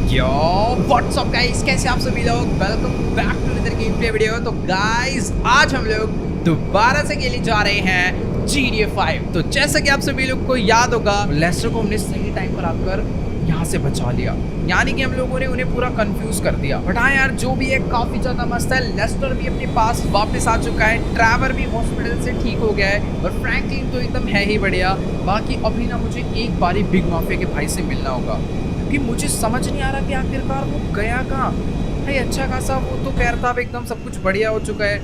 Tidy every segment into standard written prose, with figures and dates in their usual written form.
Yo what's up guys, कैसे आप सभी लोग। Welcome back to another game play video. तो गाइस आज हम लोग दोबारा से खेलने जा रहे हैं GTA 5। तो जैसा कि आप सभी लोग को याद होगा, लेस्टर को हमने सही टाइम पर आकर यहाँ से बचा लिया, यानी कि हम लोगों ने उन्हें पूरा कंफ्यूज कर दिया। बट हाँ यार, जो भी है काफी ज्यादा मस्त है। लेस्टर भी अपने पास वापस आ चुका है, ट्रैवर भी हॉस्पिटल से ठीक हो गया है और फ्रैंकलिन तो एकदम है ही बढ़िया। बाकी अभी ना मुझे एक बारी बिग माफिया के भाई से मिलना होगा, कि मुझे समझ नहीं आ रहा कि आखिरकार वो गया कहाँ। भाई अच्छा खासा वो तो कह रहा था अब एकदम सब कुछ बढ़िया हो चुका है,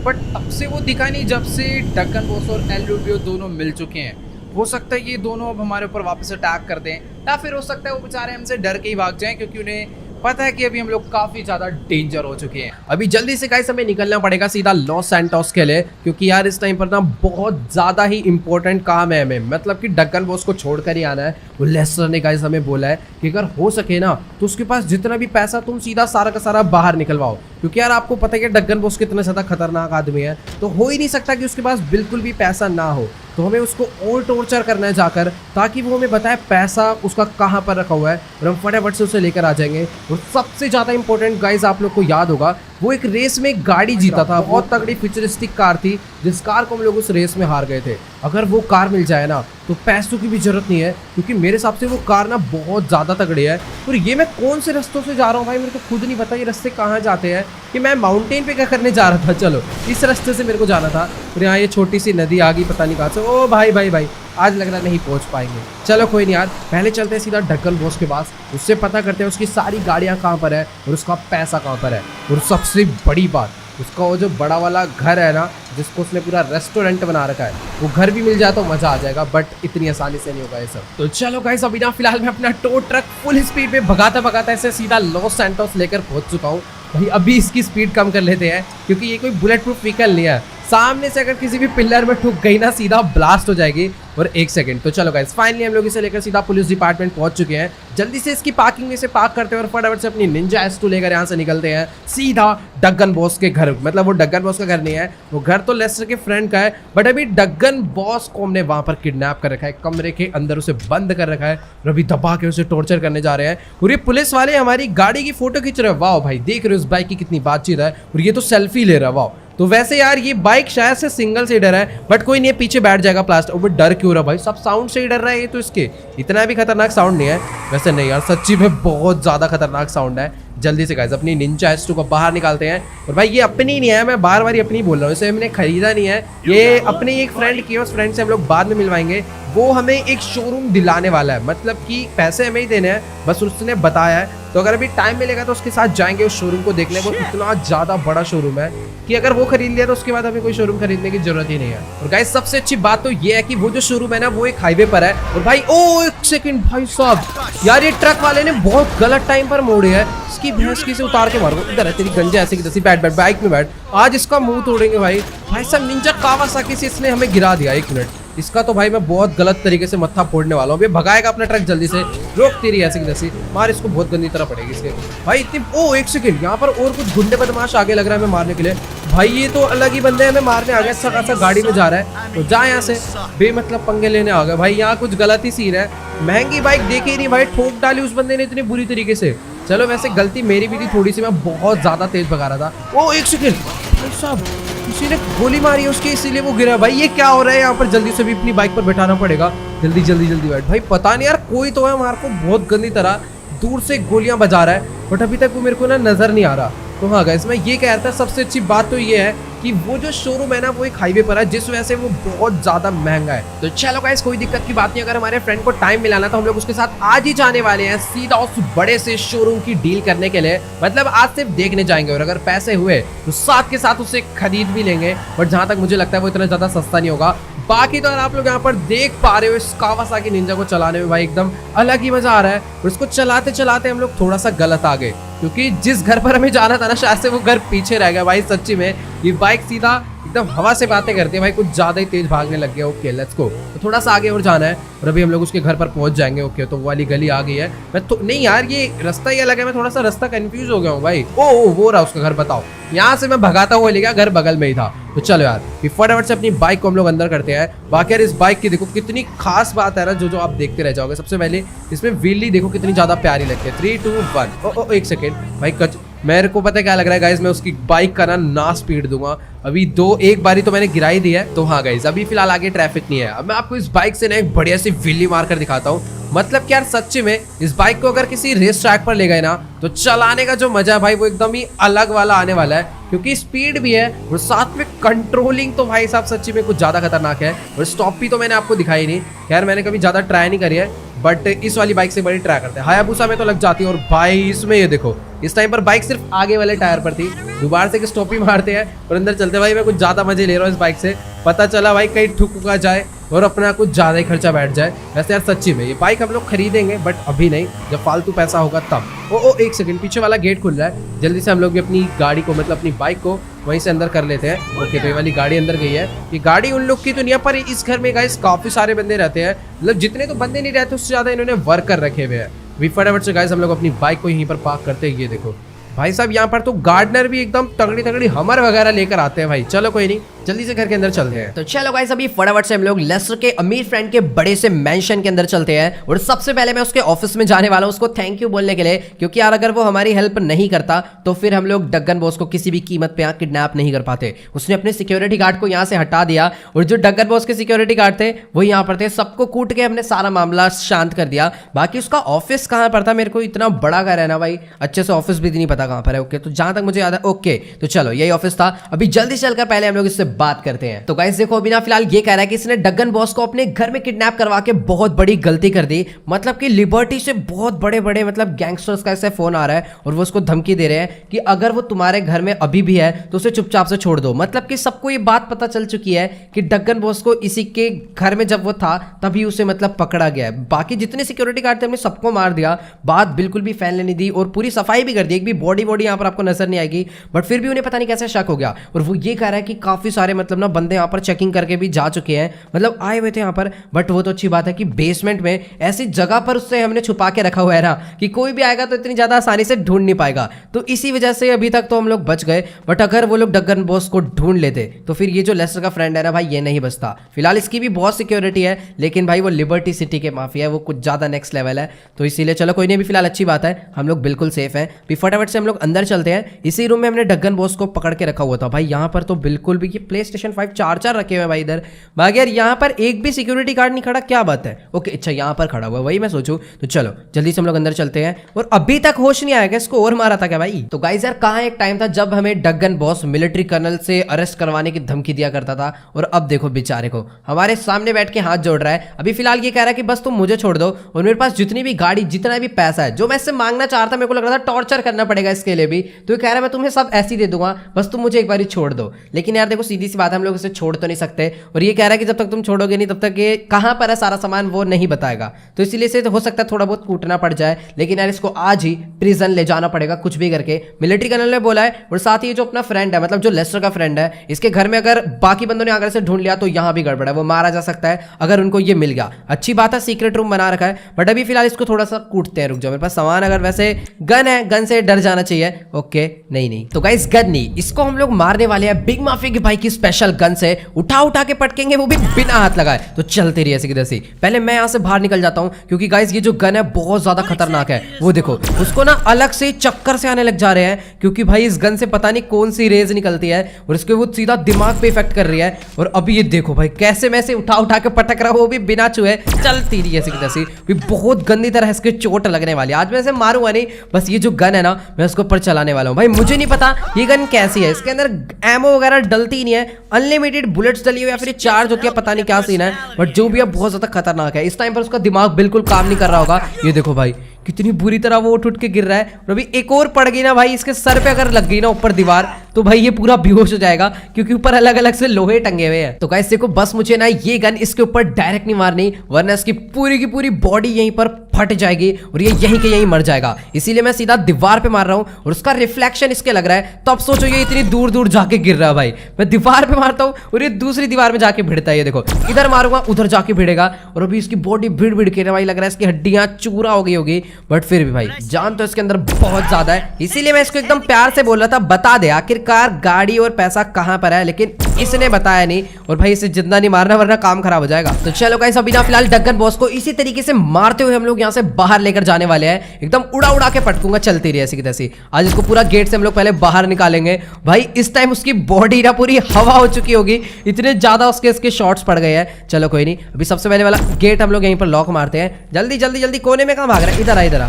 बट अब से वो दिखा नहीं जब से डक्कन बॉस और एल रूबियो दोनों मिल चुके हैं। हो सकता है ये दोनों अब हमारे ऊपर वापस अटैक कर दें, या फिर हो सकता है वो बेचारे हमसे डर के ही भाग जाएं, क्योंकि उन्हें पता है कि अभी हम लोग काफी ज्यादा डेंजर हो चुके हैं। अभी जल्दी से गाइस हमें निकलना पड़ेगा सीधा लॉस सैंटोस के लिए, क्योंकि यार इस टाइम पर ना बहुत ज्यादा ही इंपॉर्टेंट काम है हमें, मतलब कि डक्कन बॉस को छोड़कर ही आना है। वो लेस्टर ने गाइस हमें बोला है कि अगर हो सके ना तो उसके पास जितना भी पैसा तुम सीधा सारा का सारा बाहर निकलवाओ, क्योंकि यार आपको पता है कि डक्कन बॉस कितना ज्यादा खतरनाक आदमी है, तो हो ही नहीं सकता कि उसके पास बिल्कुल भी पैसा ना हो। तो हमें उसको और टॉर्चर करना है जाकर, ताकि वो हमें बताए पैसा उसका कहाँ पर रखा हुआ है और हम फटाफट से उसे लेकर आ जाएंगे। और सबसे ज़्यादा इंपॉर्टेंट गाइस, आप लोग को याद होगा वो एक रेस में गाड़ी जीता था, बहुत तगड़ी फ्यूचरिस्टिक कार थी, जिस कार को हम लोग उस रेस में हार गए थे। अगर वो कार मिल जाए ना तो पैसों की भी जरूरत नहीं है, क्योंकि मेरे हिसाब से वो कार ना बहुत ज़्यादा तगड़ी है। और ये मैं कौन से रास्तों से जा रहा हूँ भाई, मेरे को खुद नहीं पता ये रास्ते कहाँ जाते हैं। कि मैं माउंटेन पे क्या करने जा रहा था, चलो इस रास्ते से मेरे को जाना था। और यहाँ ये छोटी सी नदी आ गई, पता नहीं कहाँ से। ओ भाई भाई भाई, आज लग रहा नहीं पहुँच पाएंगे। चलो कोई नहीं यार, पहले चलते हैं सीधा डक्कन बॉस के पास, उससे पता करते हैं उसकी सारी गाड़ियाँ कहाँ पर है और उसका पैसा कहाँ पर है। और सबसे बड़ी बात, उसका वो जो बड़ा वाला घर है ना, जिसको उसने पूरा रेस्टोरेंट बना रखा है, वो घर भी मिल जाए तो मजा आ जाएगा, बट इतनी आसानी से नहीं होगा ये सब। तो चलो गाइस, अभी ना फिलहाल मैं अपना टो ट्रक फुल स्पीड पे भगाता भगाता ऐसे सीधा लॉस सैंटोस लेकर पहुंच चुका हूँ। भाई अभी इसकी स्पीड कम कर लेते हैं, क्योंकि ये कोई बुलेट प्रूफ व्हीकल नहीं है। सामने से अगर किसी भी पिलर में ठुक गई ना, सीधा ब्लास्ट हो जाएगी और 1 सेकंड। तो चलो गाइस, फाइनली हम लोग इसे लेकर सीधा पुलिस डिपार्टमेंट पहुंच चुके हैं। जल्दी से इसकी पार्किंग में से पार्क करते हैं और फटाफट से अपनी निंजा S2 लेकर यहाँ से निकलते हैं सीधा डक्कन बॉस के घर। मतलब वो डक्कन बॉस का घर नहीं है, वो घर तो लेस्टर के फ्रेंड का है, बट अभी डक्कन बॉस को हमने वहां पर किडनैप कर रखा है, कमरे के अंदर उसे बंद कर रखा है और अभी दबा के उसे टॉर्चर करने जा रहे हैं। और ये पुलिस वाले हमारी गाड़ी की फोटो खींच रहे हैं। वाह भाई, देख रहे हो उस बाइक की कितनी बातचीत है, और ये तो सेल्फी ले रहा है। वाह, तो वैसे यार ये बाइक शायद से सिंगल सीटर है, बट कोई नहीं है, पीछे बैठ जाएगा प्लास्टिक। वो डर क्यों रहा भाई, सब साउंड से ही डर रहा है ये तो। इसके इतना भी खतरनाक साउंड नहीं है वैसे। नहीं यार, सच्ची में बहुत ज्यादा खतरनाक साउंड है। जल्दी से गाइस अपनी निंजा S2 को बाहर निकालते हैं। और भाई ये अपनी नहीं है, मैं बार बार अपनी बोल रहा हूँ, इसे हमने खरीदा नहीं है, ये अपने एक फ्रेंड की है। उस फ्रेंड से हम लोग बाद में मिलवाएंगे। वो हमें एक शोरूम दिलाने वाला है, मतलब कि पैसे हमें ही देने हैं, बस उसने बताया है। तो अगर अभी टाइम मिलेगा तो उसके साथ जाएंगे उस शोरूम को देखने। वो इतना ज्यादा बड़ा शोरूम है कि अगर वो खरीद लिया तो उसके बाद हमें कोई शोरूम खरीदने की जरूरत ही नहीं है। और गाइस सबसे अच्छी बात तो ये है कि वो जो शोरूम है ना, वो एक हाईवे पर है। और भाई ओ 1 सेकंड भाई साहब, यार ये ट्रक वाले ने बहुत गलत टाइम पर मोड़े है। इसकी भैंस की से उतार के मारो। इधर है तेरी गंजा ऐसे की तैसी, बैठ बैठ बाइक में बैठ, आज इसका मुंह तोड़ेंगे भाई। भाई साहब निंजा कावासाकी से इसने हमें गिरा दिया। 1 मिनट, इसका तो भाई मैं बहुत गलत तरीके से मत्था फोड़ने वाला हूँ। ये भगाएगा अपना ट्रक, जल्दी से रोक तेरी ऐसे की तैसी, मार इसको, बहुत गंदी तरह पड़ेगी इसके भाई इतनी। ओ 1 सेकंड, यहाँ पर और कुछ गुंडे बदमाश आगे लग रहा है हमें मारने के लिए। भाई ये तो अलग ही बंदे हमें मारने आ गए। अच्छा खासा गाड़ी में जा रहा है, तो जा यहाँ से, बेमतलब पंगे लेने आ गए भाई। यहाँ कुछ गलत ही सीन है, महंगी बाइक देखे ही नहीं भाई, ठोक डाली उस बंदे ने इतनी बुरी तरीके से। चलो वैसे गलती मेरी भी थी थोड़ी सी, मैं बहुत ज्यादा तेज भगा रहा था। ओ 1 सेकंड भाई साहब, किसी ने गोली मारी उसकी, इसीलिए वो गिरा। भाई ये क्या हो रहा है यहाँ पर, जल्दी से भी अपनी बाइक पर बैठाना पड़ेगा। जल्दी जल्दी जल्दी बैठ भाई। पता नहीं यार, कोई तो है हमारे को बहुत गंदी तरह दूर से गोलियां बजा रहा है, बट अभी तक वो मेरे को ना नजर नहीं आ रहा। तो हाँ गाइस, मैं ये कह रहा था, सबसे अच्छी बात तो ये है कि वो जो शोरूम है ना, वो एक हाईवे पर है, जिस वजह से वो बहुत ज्यादा महंगा है। तो चलो गाइस, कोई दिक्कत की बात नहीं। अगर हमारे फ्रेंड को टाइम मिलाना तो हम लोग उसके साथ आज ही जाने वाले हैं सीधा उस बड़े से शोरूम की डील करने के लिए। मतलब आज सिर्फ देखने जाएंगे, और अगर पैसे हुए तो साथ के साथ उसे खरीद भी लेंगे। बट जहां तक मुझे लगता है वो इतना ज्यादा सस्ता नहीं होगा। बाकी तो आप लोग यहाँ पर देख पा रहे हो, इस कावासाकी निंजा को चलाने में भाई एकदम अलग ही मजा आ रहा है। और इसको चलाते चलाते हम लोग थोड़ा सा गलत आ गए, क्योंकि जिस घर पर हमें जाना था ना, शायद से वो घर पीछे रह गया भाई। सच्ची में ये बाइक सीधा एकदम हवा से बातें करते हैं भाई, कुछ ज्यादा ही तेज भागने लग गया। ओके लेट्स गो, तो थोड़ा सा आगे और जाना है और अभी हम लोग उसके घर पर पहुंच जाएंगे। ओके तो वो वाली गली आ गई है। मैं तो नहीं यार, ये रास्ता ही अलग है, मैं थोड़ा सा रास्ता कंफ्यूज हो गया हूँ भाई। ओ वो रहा उसका घर, बताओ यहाँ से मैं भगाता हुआ लेगा, घर बगल में ही था। तो चलो यार फटाफट से अपनी बाइक को हम लोग अंदर करते हैं। बाकी यार इस बाइक की देखो कितनी खास बात है ना, जो आप देखते रह जाओगे। सबसे पहले इसमें व्हील देखो कितनी ज्यादा प्यारी लगती है। 3 2 1 ओ एक सेकेंड भाई, मेरे को पता है क्या लग रहा है गाइस, मैं उसकी बाइक का ना स्पीड दूंगा अभी। एक बारी तो मैंने गिराई दी है। तो हाँ गाइस अभी फिलहाल आगे ट्रैफिक नहीं है। अब मैं आपको इस बाइक से ना एक बढ़िया सी व्हीली मार कर दिखाता हूँ। मतलब कि यार सच्ची में इस बाइक को अगर किसी रेस ट्रैक पर ले गए ना, तो चलाने का जो मजा है भाई वो एकदम ही अलग वाला आने वाला है। क्योंकि स्पीड भी है और साथ में कंट्रोलिंग तो भाई साहब सच्ची में कुछ ज्यादा खतरनाक है। और स्टॉप भी तो मैंने आपको दिखाई नहीं, खैर मैंने कभी ज्यादा ट्राई नहीं करी है, बट इस वाली बाइक से बड़ी ट्राई करते हैं। हायाबुसा में तो लग जाती है। और भाई इसमें ये देखो, इस टाइम पर बाइक सिर्फ आगे वाले टायर पर थी, दोबारा से स्टॉप ही मारते हैं और अंदर चलते। भाई मैं कुछ ज्यादा मजे ले रहा हूँ इस बाइक से, पता चला भाई कहीं ठुका जाए और अपना कुछ ज्यादा ही खर्चा बैठ जाए। वैसे यार सच्ची में ये बाइक हम लोग खरीदेंगे, बट अभी नहीं, जब फालतू पैसा होगा तब। ओ एक सेकंड, पीछे वाला गेट खुल रहा है, जल्दी से हम लोग भी अपनी गाड़ी को, मतलब अपनी बाइक को वहीं से अंदर कर लेते हैं। ओके तो ये वाली गाड़ी अंदर गई है। ये गाड़ी उन लोग की तो नहीं है, पर इस घर में गाइस काफी सारे बंदे रहते हैं। मतलब जितने तो बंदे नहीं रहते उससे ज्यादा इन्होंने वर्कर रखे हुए हैं। फटाफट से गाइस हम लोग अपनी बाइक को यहीं पर पार्क करते हैं। ये देखो भाई साहब यहाँ पर तो गार्डनर भी एकदम तगड़ी तगड़ी हमर वगैरह लेकर आते हैं भाई। चलो कोई नहीं, जल्दी से घर के अंदर चलते हैं। तो चलो गाइस अभी फटाफट से हम लोग लेस्टर के अमीर फ्रेंड के बड़े से मेंशन के अंदर चलते हैं। और सबसे पहले मैं उसके ऑफिस में जाने वाला हूँ उसको थैंक यू बोलने के लिए, क्योंकि यार अगर वो हमारी हेल्प नहीं करता तो फिर हम लोग डगन बॉस को किसी भी कीमत पे यहाँ किडनैप नहीं कर पाते। उसने अपने सिक्योरिटी गार्ड को यहाँ से हटा दिया और जो डगन बॉस के सिक्योरिटी गार्ड थे वो यहाँ पर थे, सबको कूट के हमने सारा मामला शांत कर दिया। बाकी उसका ऑफिस कहाँ पर था, मेरे को इतना बड़ा घर है ना भाई, अच्छे से ऑफिस भी नहीं पता कहाँ पर है। ओके तो जहां तक मुझे याद है, ओके तो चलो यही ऑफिस था। अभी जल्दी चलकर पहले हम लोग इससे बात करते हैं। तो गाइस देखो अभी ना फिलहाल ये कह रहा है कि इसने डगन बॉस को अपने घर में किडनैप करवा के बहुत बड़ी गलती कर दी। मतलब कि लिबर्टी से बहुत बड़े बड़े मतलब गैंगस्टर्स का ऐसे फोन आ रहा है और वो उसको धमकी दे रहे हैं कि अगर वो तुम्हारे घर में अभी भी है तो उसे चुपचाप से छोड़ दो। मतलब कि सबको ये बात पता चल चुकी है कि डगन बॉस को इसी के घर में जब वो था तभी उसे मतलब पकड़ा गया है। बाकी जितने सिक्योरिटी गार्ड थे हमने सबको मार दिया, बात बिल्कुल भी फैलने नहीं दी और पूरी सफाई भी कर दी। एक भी बॉडी यहाँ पर आपको नजर नहीं आएगी, बट फिर भी उन्हें पता नहीं कैसे शक हो गया। और वो ये कह रहा है कि काफी सारे मतलब ना बंदे यहाँ पर चेकिंग करके भी जा चुके हैं, मतलब आए हुए थे यहाँ पर। बट वो तो अच्छी बात है कि बेसमेंट में ऐसी जगह पर उससे हमने छुपा के रखा हुआ है ना कि कोई भी आएगा तो इतनी ज्यादा आसानी से ढूंढ नहीं पाएगा। तो इसी वजह से अभी तक तो हम लोग बच गए। बट अगर वो लोग डगन बॉस को ढूंढ लेते तो फिर ये जो लेस्टर का फ्रेंड है ना भाई, ये नहीं बचता। फिलहाल इसकी भी बहुत सिक्योरिटी है, लेकिन भाई वो लिबर्टी सिटी के माफिया है, वो कुछ ज्यादा नेक्स्ट लेवल है। तो इसीलिए चलो कोई नहीं, भी फिलहाल अच्छी बात है, हम लोग बिल्कुल सेफ हैं। भी फटाफट से हम लोग अंदर चलते हैं। इसी रूम में हमने डगन बॉस को पकड़ के रखा हुआ था भाई। यहाँ पर तो बिल्कुल भी ये PlayStation 5 चार रखे हुए हैं भाई इधर। बाकी यार यहाँ पर एक भी सिक्योरिटी गार्ड नहीं खड़ा, क्या बात है। ओके अच्छा यहाँ पर खड़ा हुआ है, वही मैं सोचूं। तो चलो जल्दी से हम लोग अंदर चलते हैं। और अभी तक होश नहीं आया क्या, इसको और मारा था क्या भाई। तो गाइस यार कहाँ एक टाइम था जब हमें डगन बॉस मिलिट्री कर्नल से अरेस्ट करवाने की धमकी दिया करता था, और अब देखो बेचारे को हमारे सामने बैठ के हाथ जोड़ रहा है। अभी फिलहाल ये कह रहा है कि बस तुम मुझे छोड़ दो और मेरे पास जितनी भी गाड़ी जितना भी पैसा है जो मैं इससे मांगना चाह रहा था, मेरे को लग रहा था टॉर्चर करना पड़ेगा इसके लिए भी, तो ये कह रहा है मैं तुम्हें सब ऐसे ही दे दूंगा, बस तुम मुझे एक बार छोड़ दो। लेकिन यार देखो सीधी सी बात है, हम लोग इसे छोड़ तो नहीं सकते। और ये कह रहा है कि जब तक तुम छोड़ोगे नहीं तब तक ये कहां पर है सारा सामान वो नहीं बताएगा। तो इसीलिए इसे हो सकता है थोड़ा बहुत कूटना पड़ जाए, लेकिन यार इसको आज ही प्रिजन ले जाना पड़ेगा कुछ भी करके, मिलिट्री कर्नल ने बोला है। और साथ ही जो अपना फ्रेंड है, मतलब जो लेस्टर का फ्रेंड है, इसके घर में अगर बाकी बंदों ने आकर से ढूंढ लिया तो यहां भी गड़बड़ है, वो मारा जा सकता है अगर उनको ये मिल गया। अच्छी बात है सीक्रेट रूम बना रखा है, बट अभी फिलहाल इसको थोड़ा सा कूटते हैं। रुक जाओ, मेरे पास सामान, अगर वैसे गन है, गन से डर जाना चाहिए। ओके नहीं तो गाइस गन नहीं, इसको हम लोग मारने वाले हैं बिग माफिया की भाई की स्पेशल गन से। उठा के पटकेंगे, वो भी बिना हाथ लगाए। तो चलते रहिए ऐसे किधर से। पहले मैं यहाँ से बाहर निकल जाता हूँ, क्योंकि गाइस ये जो गन है बहुत ज्यादा खतरनाक है। वो देखो उसको ना अलग से चक्कर से आने लग जा रहे हैं, क्योंकि भाई इस गन से पता नहीं कौन सी रेज निकलती है और इसके वो सीधा दिमाग पे इफेक्ट कर रही है। और अभी ये देखो भाई कैसे मैं से उठा के पटक रहा हूँ, वो भी बिना छुए। चलती रही ऐसे किधर से, बहुत गंदी तरह इसके चोट लगने वाली। आज मैं इसे मारूंगा नहीं, बस ये जो गन है ना मैं उसके ऊपर चलाने वाला हूँ। भाई मुझे नहीं पता ये गन कैसी है, इसके अंदर एमो वगैरह डलती नहीं है, अनलिमिटेड बुलेट्स डली हुई है, फिर चार्ज होती है, पता नहीं क्या सीन है। बट जो भी है बहुत ज्यादा खतरनाक है। इस टाइम पर उसका दिमाग बिल्कुल काम नहीं कर रहा होगा। ये देखो भाई कितनी बुरी तरह वो उठ के गिर रहा है। और अभी एक और पड़ गई ना भाई, इसके सर पे अगर लग गई ना ऊपर दीवार, तो भाई ये पूरा बेहोश हो जाएगा, क्योंकि ऊपर अलग अलग से लोहे टंगे हुए हैं। तो गाइस देखो, बस मुझे ना ये गन इसके ऊपर डायरेक्ट नहीं मारनी, वरना इसकी पूरी की पूरी बॉडी यहीं पर फट जाएगी और ये यहीं के यहीं मर जाएगा। इसीलिए मैं सीधा दीवार पे मार रहा हूँ और उसका रिफ्लेक्शन इसके लग रहा है। तो अब सोचो ये इतनी दूर दूर जाके गिर रहा है भाई। मैं दीवार पे मारता हूँ और ये दूसरी दीवार में जाके भिड़ता है। ये देखो, इधर मारूंगा उधर जाके भिड़ेगा और अभी इसकी बॉडी भिड़ भिड़ के ना भाई लग रहा है इसकी हड्डियां चूरा हो गई होगी। बट फिर भी भाई जान तो इसके अंदर बहुत ज्यादा है, इसीलिए मैं इसको एकदम प्यार से बोल रहा था, बता दे आखिरकार गाड़ी और पैसा कहाँ पर है, लेकिन इसने बताया नहीं। और भाई इसे जिंदा नहीं मारना वरना काम खराब हो जाएगा। तो चलो गाइस, अभी ना फिलहाल डगन बॉस को इसी तरीके से मारते हुए हम लोग यहाँ से बाहर लेकर जाने वाले हैं। एकदम उड़ा उड़ा के पटकूंगा, चलती रही ऐसी की तैसी। आज इसको पूरा गेट से हम लोग पहले बाहर निकालेंगे। भाई इस टाइम उसकी बॉडी ना पूरी हवा हो चुकी होगी, इतने ज्यादा उसके शॉट्स पड़ गए हैं। चलो कोई नहीं, अभी सबसे पहले वाला गेट हम लोग यहीं पर लॉक मारते हैं। जल्दी जल्दी जल्दी, कोने में कहाँ भाग रहा है? इधर आ इधर आ।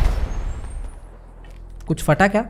कुछ फटा क्या?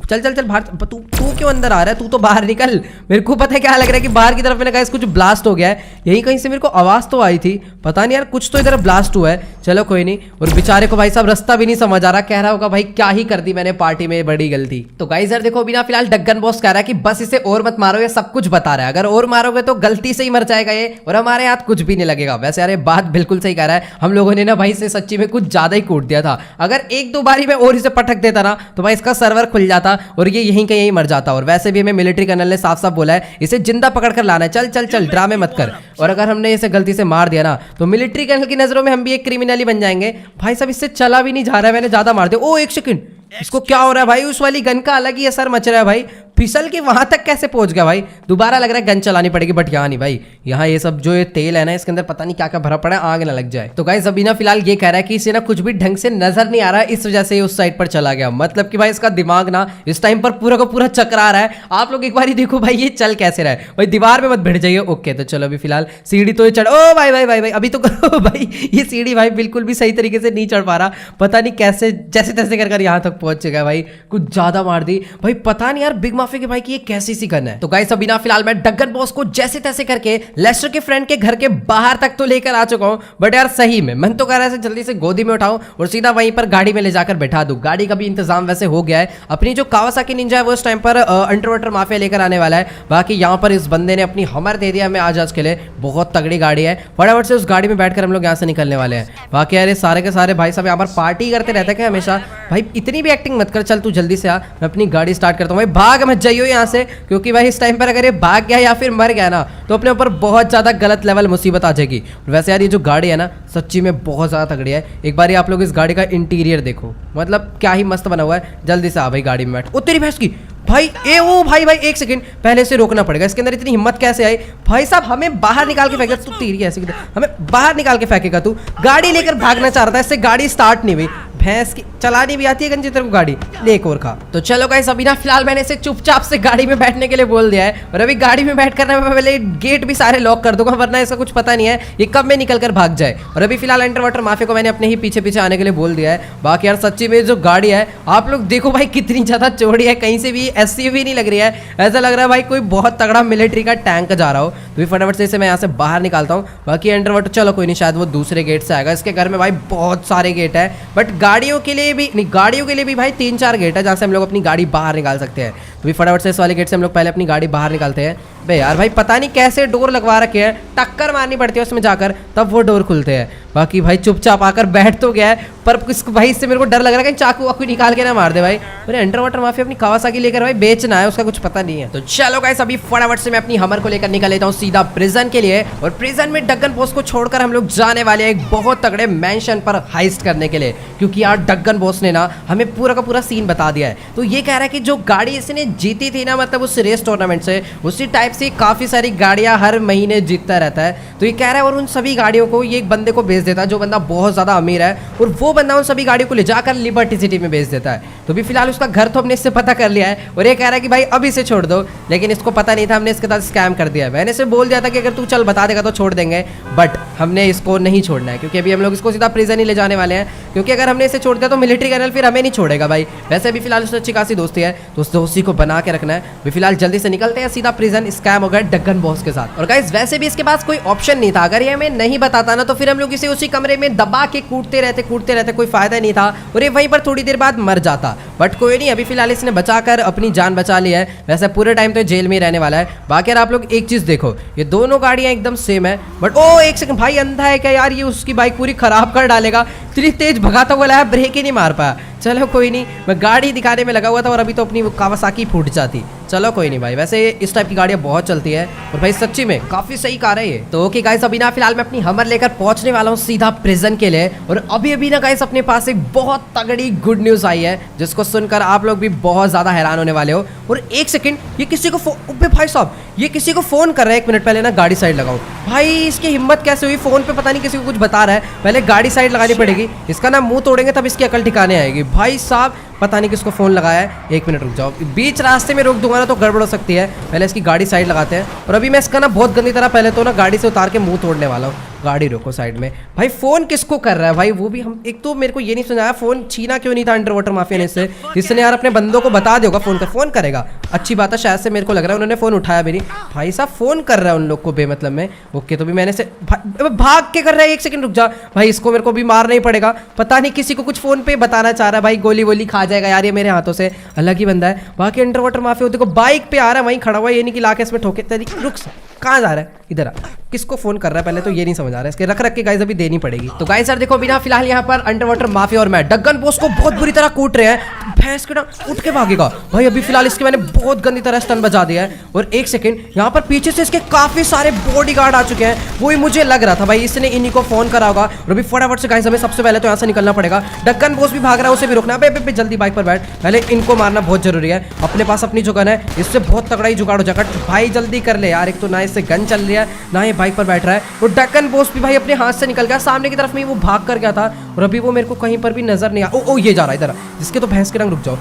चल चल चल बाहर। तू क्यों अंदर आ रहा है? तू तो बाहर निकल। मेरे को पता है क्या लग रहा है कि बाहर की तरफ मैंने कहा कुछ ब्लास्ट हो गया है। यहीं कहीं से मेरे को आवाज तो आई थी, पता नहीं यार, कुछ तो इधर ब्लास्ट हुआ है। चलो कोई नहीं। और बेचारे को भाई साहब रास्ता भी नहीं समझ आ रहा, कह रहा होगा भाई क्या ही कर दी मैंने पार्टी में, बड़ी गलती। तो गाइस यार देखो, अभी ना फिलहाल डगन बॉस कह रहा है कि बस इसे और मत मारो, ये सब कुछ बता रहा है। अगर और मारोगे तो गलती से ही मर जाएगा ये और हमारे हाथ कुछ भी नहीं लगेगा। वैसे यार ये बात बिल्कुल सही कह रहा है। हम लोगों ने ना भाई से सच्ची में कुछ ज्यादा ही कूट दिया था। अगर एक दो बारी में और इसे पटक देता ना तो भाई इसका सर्वर खुल जाता और ये यहीं यहीं मर जाता। और वैसे भी हमें मिलिट्री कर्नल ने साफ साफ बोला है इसे जिंदा पकड़ कर लाना है। चल चल चल, ड्रामे मत कर। और अगर हमने इसे गलती से मार दिया ना तो मिलिट्री कर्नल की नजरों में हम भी एक क्रिमिनल ही बन जाएंगे। भाई साहब इससे चला भी नहीं जा रहा है, मैंने ज्यादा मार दिया। ओ एक सेकंड, इसको क्या हो रहा है भाई? उस वाली गन का अलग ही असर मच रहा है भाई। फिसल के वहां तक कैसे पहुंच गया भाई? दोबारा लग रहा है गन चलानी पड़ेगी, बट यहाँ नहीं भाई। यहाँ ये सब जो ये तेल है ना, इसके अंदर पता नहीं क्या क्या भरा पड़ा है, आग ना लग जाए। तो गाइस अभी ना फिलहाल ये कह रहा है कि इसे ना कुछ भी ढंग से नजर नहीं आ रहा है, इस वजह से उस साइड पर चला गया। मतलब कि भाई इसका दिमाग ना इस टाइम पर पूरा का पूरा चकरा रहा है। आप लोग एक बार ही देखो भाई ये चल कैसे रहा है। भाई दीवार में मत भिड़ जाइए। ओके तो चलो अभी फिलहाल सीढ़ी तो ये चढ़। ओ भाई भाई भाई भाई अभी तो करो भाई, ये सीढ़ी भाई बिल्कुल भी सही तरीके से नहीं चढ़ पा रहा। पता नहीं कैसे जैसे तैसे कर यहाँ तक पहुंच गया भाई। कुछ ज्यादा मार दी भाई, पता नहीं यार बिग माफिया के भाई की ये कैसी सी गन है। तो गाइस अभी ना फिलहाल मैं डगन बॉस को जैसे तैसे करके लेस्टर के फ्रेंड के घर के बाहर तक तो लेकर आ चुका हूं। बट यार सही में मन तो कह रहा है जल्दी से गोदी में उठाऊं और सीधा वहीं पर गाड़ी में ले जाकर बैठा दूं। गाड़ी का भी इंतजाम वैसे हो गया है। अपनी जो कावासाकी निंजा है वो इस टाइम पर अंडरवाटर माफिया लेकर आने वाला है। बाकी यहाँ पर इस बंदे ने अपनी हमर दे दिया हमें आज के लिए। बहुत तगड़ी गाड़ी है, फटाफट से उस गाड़ी में बैठकर हम लोग यहाँ से निकलने वाले हैं। बाकी यार सारे के सारे भाई साहब यहाँ पर पार्टी करते रहते हैं हमेशा। भाई इतनी भी एक्टिंग मत कर, चल तू जल्दी से आ, मैं अपनी गाड़ी स्टार्ट करता हूँ। भाई भाग मत जाइयो यहाँ से, क्योंकि भाई इस टाइम पर अगर ये भाग गया या फिर मर गया ना तो अपने ऊपर बहुत ज्यादा गलत लेवल मुसीबत आ जाएगी। वैसे यार ये जो गाड़ी है ना सच्ची में बहुत ज्यादा तगड़ी है। एक बार आप लोग इस गाड़ी का इंटीरियर देखो, मतलब क्या ही मस्त बना हुआ है। जल्दी से आ भाई गाड़ी में बैठ। ओ तेरी भैंस की भाई, ए वो भाई भाई एक सेकंड, पहले से रोकना पड़ेगा। इसके अंदर इतनी हिम्मत कैसे आई? भाई साहब हमें बाहर निकाल के फेंकेगा तू, तेरी ऐसी हमें बाहर निकाल के फेंकेगा तू? गाड़ी लेकर भागना चाह रहा था, इससे गाड़ी स्टार्ट नहीं हुई। भैंस की चलानी भी आती है गंजी तेरे को गाड़ी, ले एक और खा। तो चलो गाइस अभी ना फिलहाल मैंने इसे चुपचाप से गाड़ी में बैठने के लिए बोल दिया है। और अभी गाड़ी में बैठ कर मैं पहले गेट भी सारे लॉक कर दूंगा, वरना इसका कुछ पता नहीं है ये कब में निकल कर भाग जाए। और अभी फिलहाल अंडरवाटर माफिया को मैंने अपने ही पीछे पीछे आने के लिए बोल दिया है। बाकी यार सच्ची में जो गाड़ी है आप लोग देखो भाई कितनी ज्यादा चौड़ी है, कहीं से भी एसयूवी नहीं लग रही है। ऐसा लग रहा है भाई कोई बहुत तगड़ा मिलिट्री का टैंक जा रहा हो। तो फटाफट से इसे मैं यहाँ से बाहर निकालता हूँ। बाकी अंडरवाटर चलो कोई नहीं, शायद वो दूसरे गेट से आएगा। इसके घर में भाई बहुत सारे गेट है, बट गाड़ियों के लिए भी नहीं, गाड़ियों के लिए भी भाई 3-4 गेट है जहाँ से हम लोग अपनी गाड़ी बाहर निकाल सकते हैं। तो भी फटाफट से इस वाले गेट से हम लोग पहले अपनी गाड़ी बाहर निकालते हैं। बे यार भाई पता नहीं कैसे डोर लगवा रखे हैं, टक्कर मारनी पड़ती है उसमें जाकर तब वो डोर खुलते हैं। बाकी भाई चुपचाप आकर बैठ तो गया है, पर किस भाई इससे मेरे को डर लग रहा है कहीं चाकू वाकू निकाल के ना मार दे भाई। मेरे अंडरवाटर माफिया अपनी कावासाकी लेकर भाई बेचना है, उसका कुछ पता नहीं है। तो चलो गाइस अभी फटाफट से मैं अपनी हमर को लेकर निकल लेता हूँ सीधा प्रिजन के लिए। और प्रिजन में डगन बॉस को छोड़कर हम लोग जाने वाले हैं एक बहुत तगड़े मैंशन पर हाइस्ट करने के लिए, क्योंकि यार डगन बॉस ने ना हमें पूरा का पूरा सीन बता दिया है। तो ये कह रहा है कि जो गाड़ी इसने जीती थी ना, मतलब उस रेस टूर्नामेंट से, उसी टाइप से काफी सारी गाड़ियां हर महीने जीतता रहता है। तो ये कह रहा है और उन सभी गाड़ियों को ये एक बंदे को बेच देता है जो बंदा बहुत ज्यादा अमीर है, और वो बंदा उन सभी गाड़ियों को ले जाकर लिबर्टी सिटी में बेच देता है। तो भी फिलहाल उसका घर तो हमने इससे पता कर लिया है, और ये कह रहा है कि भाई अब इसे छोड़ दो, लेकिन इसको पता नहीं था हमने इसके साथ स्कैम कर दिया है। मैंने इसे बोल दिया था कि अगर तू चल बता देगा तो छोड़ देंगे, बट हमने इसको नहीं छोड़ना है, क्योंकि अभी हम लोग इसको सीधा प्रिजन ही ले जाने वाले हैं। क्योंकि अगर हमने इसे छोड़ दिया तो मिलिट्री कर्नल फिर हमें नहीं छोड़ेगा भाई। वैसे भी फिलहाल उससे अच्छी खासी दोस्ती है, तो उस दोस्ती को बना के रखना है। भी फिलहाल जल्दी से निकलते हैं सीधा प्रिजन, स्कैम हो गया डगन बॉस के साथ। और गाइस वैसे भी इसके पास कोई ऑप्शन नहीं था, अगर ये हमें नहीं बताता ना तो फिर हम लोग इसे उसी कमरे में दबा के कूदते रहते, कोई फायदा नहीं था और ये वहीं पर थोड़ी देर बाद मर जाता। बट कोई नहीं, अभी फिलहाल इसने बचाकर अपनी जान बचा ली है। वैसे पूरे टाइम तो जेल में ही रहने वाला है। बाकी यार आप लोग एक चीज देखो, ये दोनों गाड़ियां एकदम सेम है। बट ओ एक सेकंड, भाई अंधा है क्या यार, ये उसकी बाइक पूरी खराब कर डालेगा। इतनी तेज भगाता हुआ है, ब्रेक ही नहीं मार पाया। चलो कोई नहीं, मैं गाड़ी दिखाने में लगा हुआ था और अभी तो अपनी कावासाकी फूट जाती। चलो कोई नहीं भाई, वैसे इस टाइप की गाड़ियां बहुत चलती है और भाई सच्ची में काफी सही कार है ये। तो ओके गाइस, अभी ना फिलहाल मैं अपनी हमर लेकर पहुंचने वाला हूं सीधा प्रिजन के लिए। और अभी ना गाइस अपने पास एक बहुत तगड़ी गुड न्यूज आई है, जिसको सुनकर आप लोग भी बहुत ज्यादा हैरान होने वाले हो। और एक सेकंड, ये किसी को भाई साहब, ये किसी को फोन कर रहा है। 1 मिनट पहले ना गाड़ी साइड लगाओ। भाई इसकी हिम्मत कैसे हुई, फोन पे पता नहीं किसी को कुछ बता रहा है। पहले गाड़ी साइड लगानी पड़ेगी, इसका ना मुंह तोड़ेंगे तब इसकी अकल ठिकाने आएगी। भाई साहब पता नहीं किसको फोन लगाया है। 1 मिनट रुक जाओ, बीच रास्ते में रोक दूंगा ना तो गड़बड़ हो सकती है। पहले इसकी गाड़ी साइड लगाते हैं और अभी मैं इसका ना बहुत गंदी तरह पहले तो ना गाड़ी से उतार के मुंह तोड़ने वाला हूँ। गाड़ी रोको साइड में। भाई फोन किसको कर रहा है भाई, वो भी हम। एक तो मेरे को ये नहीं समझाया फोन छीना क्यों नहीं था अंडर वाटर माफिया ने इससे। इसने यार अपने बंदों को बता दिया होगा फोन करेगा। अच्छी बात है, शायद से मेरे को लग रहा है उन्होंने फोन उठाया भी नहीं। भाई साहब फोन कर रहा है उन लोग को बेमतलब में। ओके तो भी मैंने से भाग के कर रहा है। 1 सेकंड रुक जा भाई, इसको मेरे को भी मारना ही पड़ेगा। पता नहीं किसी को कुछ फोन पे बताना चाह रहा है भाई, गोली वोली खा जाएगा यार ये मेरे हाथों से। अलग ही बंदा है। बाकी अंडर वाटर माफिया देखो बाइक पे आ रहा है, वहीं खड़ा हुआ है, ये नहीं कि लाके इसमें ठोके। तेरी रुक, कहाँ जा रहा है, इधर आ। किसको फोन कर रहा है पहले तो ये नहीं समझ आ रहा है। इसके रख के गाइस अभी देनी पड़ेगी। तो गाइस यार देखो, अभी ना फिलहाल यहाँ पर अंडर वाटर माफिया और मैं डगन बॉस को बहुत बुरी तरह कूट रहे हैं। भैंस के ना उठ के भागेगा भाई। अभी फिलहाल इसके मैंने बहुत गंदी तरह स्टन बजा दिया है। और 1 सेकंड, यहाँ पर पीछे से इसके काफी सारे बॉडीगार्ड आ चुके हैं। वो ही मुझे लग रहा था भाई इसने इन्हीं को फोन करा होगा। और अभी फटाफट से गाइस हमें सबसे पहले तो यहाँ से निकलना पड़ेगा। डगन बॉस भी भाग रहा है, उसे भी रोकना है। जल्दी बाइक पर बैठ, पहले इनको मारना बहुत जरूरी है। अपने पास अपनी जो गन है इससे बहुत तगड़ा ही जुगाड़ हो जाएगा। भाई जल्दी कर ले यार, एक तो ना इससे गन चल रही है ना ये बाइक पर बैठ रहा है। और डगन बॉस भी भाई अपने हाथ से निकल गया, सामने की तरफ में वो भाग कर गया था और अभी वो मेरे को कहीं पर भी नजर नहीं आ। ओ ये जा रहा है इधर, जिसके तो भैंस के रंग। रुक जाओ,